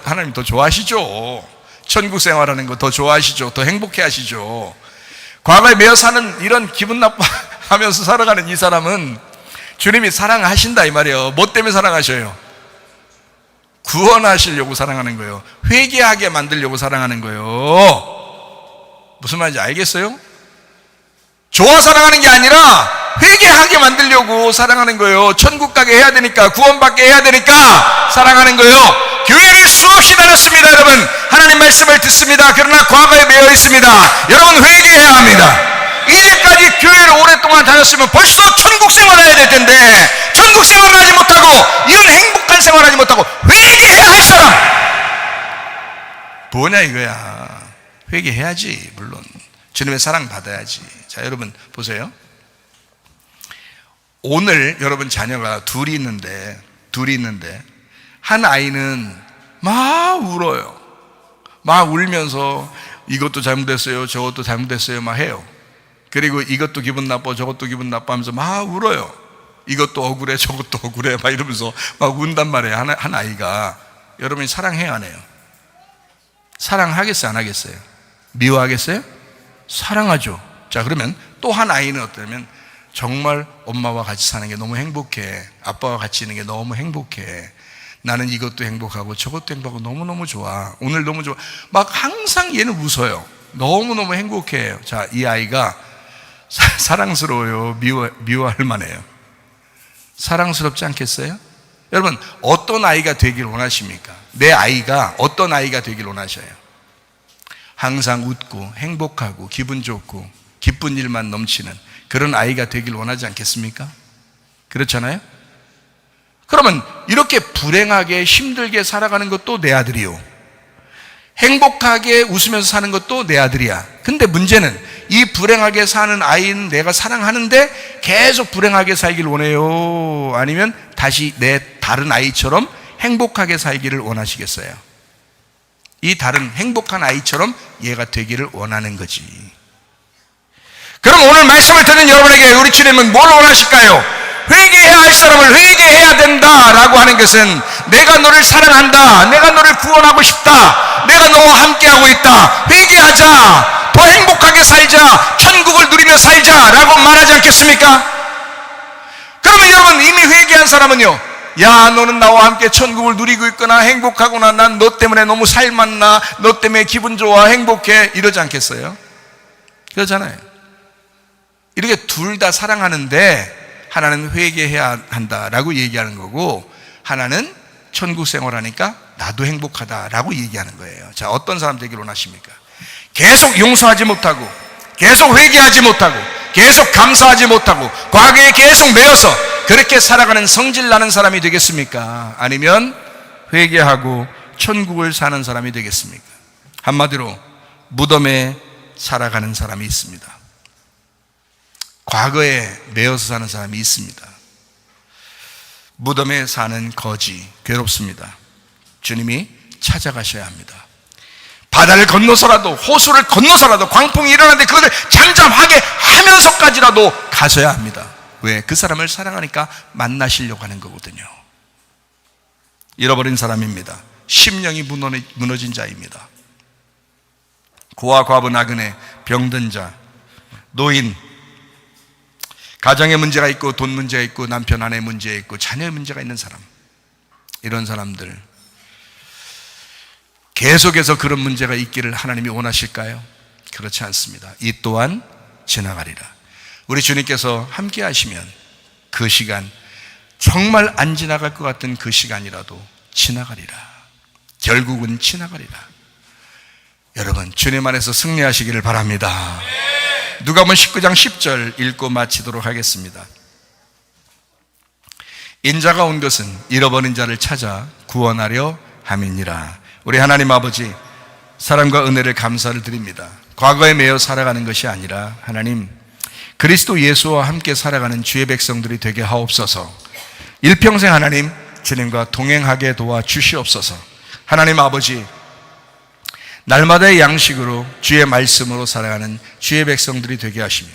하나님 더 좋아하시죠. 천국 생활하는 거 더 좋아하시죠. 더 행복해 하시죠. 과거에 매여 사는 이런 기분 나빠하면서 살아가는 이 사람은 주님이 사랑하신다 이 말이에요. 뭐 때문에 사랑하셔요? 구원하시려고 사랑하는 거예요. 회개하게 만들려고 사랑하는 거예요. 무슨 말인지 알겠어요? 좋아 사랑하는 게 아니라 회개하게 만들려고 사랑하는 거예요. 천국 가게 해야 되니까, 구원받게 해야 되니까 사랑하는 거예요. 교회를 수없이 다녔습니다. 여러분, 하나님 말씀을 듣습니다. 그러나 과거에 매여 있습니다. 여러분, 회개해야 합니다. 이제까지 교회를 오랫동안 다녔으면 벌써 천국 생활해야 될 텐데 천국 생활을 하지 못하고 이런 행복한 생활을 하지 못하고 회개해야 할 사람 뭐냐 이거야. 회개해야지. 물론 주님의 사랑 받아야지. 자, 여러분 보세요. 오늘 여러분 자녀가 둘이 있는데 한 아이는 막 울어요. 막 울면서 이것도 잘못됐어요, 저것도 잘못됐어요 막 해요. 그리고 이것도 기분 나빠, 저것도 기분 나빠 하면서 막 울어요. 이것도 억울해, 저것도 억울해 막 이러면서 막 운단 말이에요. 한 아이가. 여러분이 사랑해요, 안 해요? 사랑하겠어요, 안 하겠어요? 미워하겠어요? 사랑하죠. 자, 그러면 또 한 아이는 어떠냐면 정말 엄마와 같이 사는 게 너무 행복해. 아빠와 같이 있는 게 너무 행복해. 나는 이것도 행복하고 저것도 행복하고 너무너무 좋아. 오늘 너무 좋아. 막 항상 얘는 웃어요. 너무너무 행복해요. 자, 이 아이가 사랑스러워요? 미워할 만해요? 사랑스럽지 않겠어요? 여러분, 어떤 아이가 되길 원하십니까? 내 아이가 어떤 아이가 되길 원하셔요? 항상 웃고 행복하고 기분 좋고 기쁜 일만 넘치는 그런 아이가 되길 원하지 않겠습니까? 그렇잖아요? 그러면 이렇게 불행하게 힘들게 살아가는 것도 내 아들이요, 행복하게 웃으면서 사는 것도 내 아들이야. 근데 문제는 이 불행하게 사는 아이는 내가 사랑하는데 계속 불행하게 살길 원해요? 아니면 다시 내 다른 아이처럼 행복하게 살기를 원하시겠어요? 이 다른 행복한 아이처럼 얘가 되기를 원하는 거지. 그럼 오늘 말씀을 듣는 여러분에게 우리 주님은 뭘 원하실까요? 회개해야 할 사람을 회개해야 된다라고 하는 것은 내가 너를 사랑한다, 내가 너를 구원하고 싶다, 내가 너와 함께하고 있다, 회개하자, 더 행복하게 살자, 천국을 누리며 살자라고 말하지 않겠습니까? 그러면 여러분, 이미 회개한 사람은요, 야, 너는 나와 함께 천국을 누리고 있거나 행복하구나, 난 너 때문에 너무 살맛나, 너 때문에 기분 좋아, 행복해, 이러지 않겠어요? 그러잖아요. 이렇게 둘 다 사랑하는데 하나는 회개해야 한다라고 얘기하는 거고, 하나는 천국 생활하니까 나도 행복하다라고 얘기하는 거예요. 자, 어떤 사람 되기를 원하십니까? 계속 용서하지 못하고, 계속 회개하지 못하고, 계속 감사하지 못하고, 과거에 계속 매여서 그렇게 살아가는 성질 나는 사람이 되겠습니까? 아니면 회개하고 천국을 사는 사람이 되겠습니까? 한마디로 무덤에 살아가는 사람이 있습니다. 과거에 매여서 사는 사람이 있습니다. 무덤에 사는 거지, 괴롭습니다. 주님이 찾아가셔야 합니다. 바다를 건너서라도, 호수를 건너서라도, 광풍이 일어나는데 그것을 잠잠하게 하면서까지라도 가셔야 합니다. 왜? 그 사람을 사랑하니까 만나시려고 하는 거거든요. 잃어버린 사람입니다. 심령이 무너진 자입니다. 고아, 과부, 나그네, 병든 자, 노인, 가정에 문제가 있고, 돈 문제가 있고, 남편 아내 문제가 있고, 자녀의 문제가 있는 사람, 이런 사람들, 계속해서 그런 문제가 있기를 하나님이 원하실까요? 그렇지 않습니다. 이 또한 지나가리라. 우리 주님께서 함께 하시면 그 시간, 정말 안 지나갈 것 같은 그 시간이라도 지나가리라. 결국은 지나가리라. 여러분, 주님 안에서 승리하시기를 바랍니다. 누가복음 19장 10절 읽고 마치도록 하겠습니다. 인자가 온 것은 잃어버린 자를 찾아 구원하려 함이니라. 우리 하나님 아버지, 사랑과 은혜를 감사를 드립니다. 과거에 매여 살아가는 것이 아니라 하나님, 그리스도 예수와 함께 살아가는 주의 백성들이 되게 하옵소서. 일평생 하나님, 주님과 동행하게 도와주시옵소서. 하나님 아버지, 날마다의 양식으로 주의 말씀으로 살아가는 주의 백성들이 되게 하시며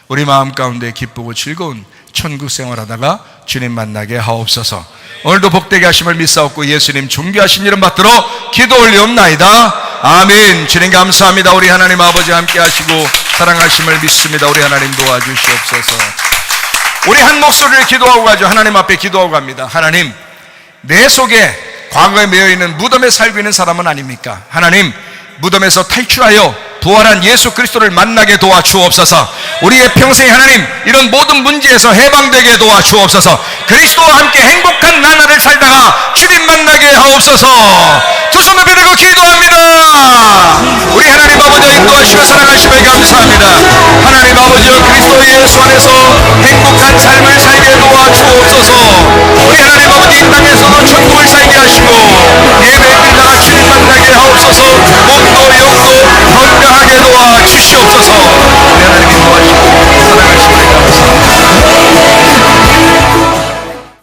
우리 마음 가운데 기쁘고 즐거운 천국 생활하다가 주님 만나게 하옵소서. 오늘도 복되게 하심을 믿사옵고 예수님 존귀하신 이름 받들어 기도 올리옵나이다. 아멘. 주님 감사합니다. 우리 하나님 아버지 함께 하시고 사랑하심을 믿습니다. 우리 하나님 도와주시옵소서. 우리 한 목소리를 기도하고 가죠. 하나님 앞에 기도하고 갑니다. 하나님, 내 속에 과거에 매여있는 무덤에 살고 있는 사람은 아닙니까? 하나님, 무덤에서 탈출하여 부활한 예수 그리스도를 만나게 도와주옵소서. 우리의 평생 하나님, 이런 모든 문제에서 해방되게 도와주옵소서. 그리스도와 함께 행복한 나날을 살다가 주님 만나게 하옵소서. 두 손 높이 들고 기도합니다. 우리 하나님 아버지 인도하시며 사랑하시며 감사합니다. 하나님 아버지여, 그리스도 예수 안에서 행복한 삶을 살게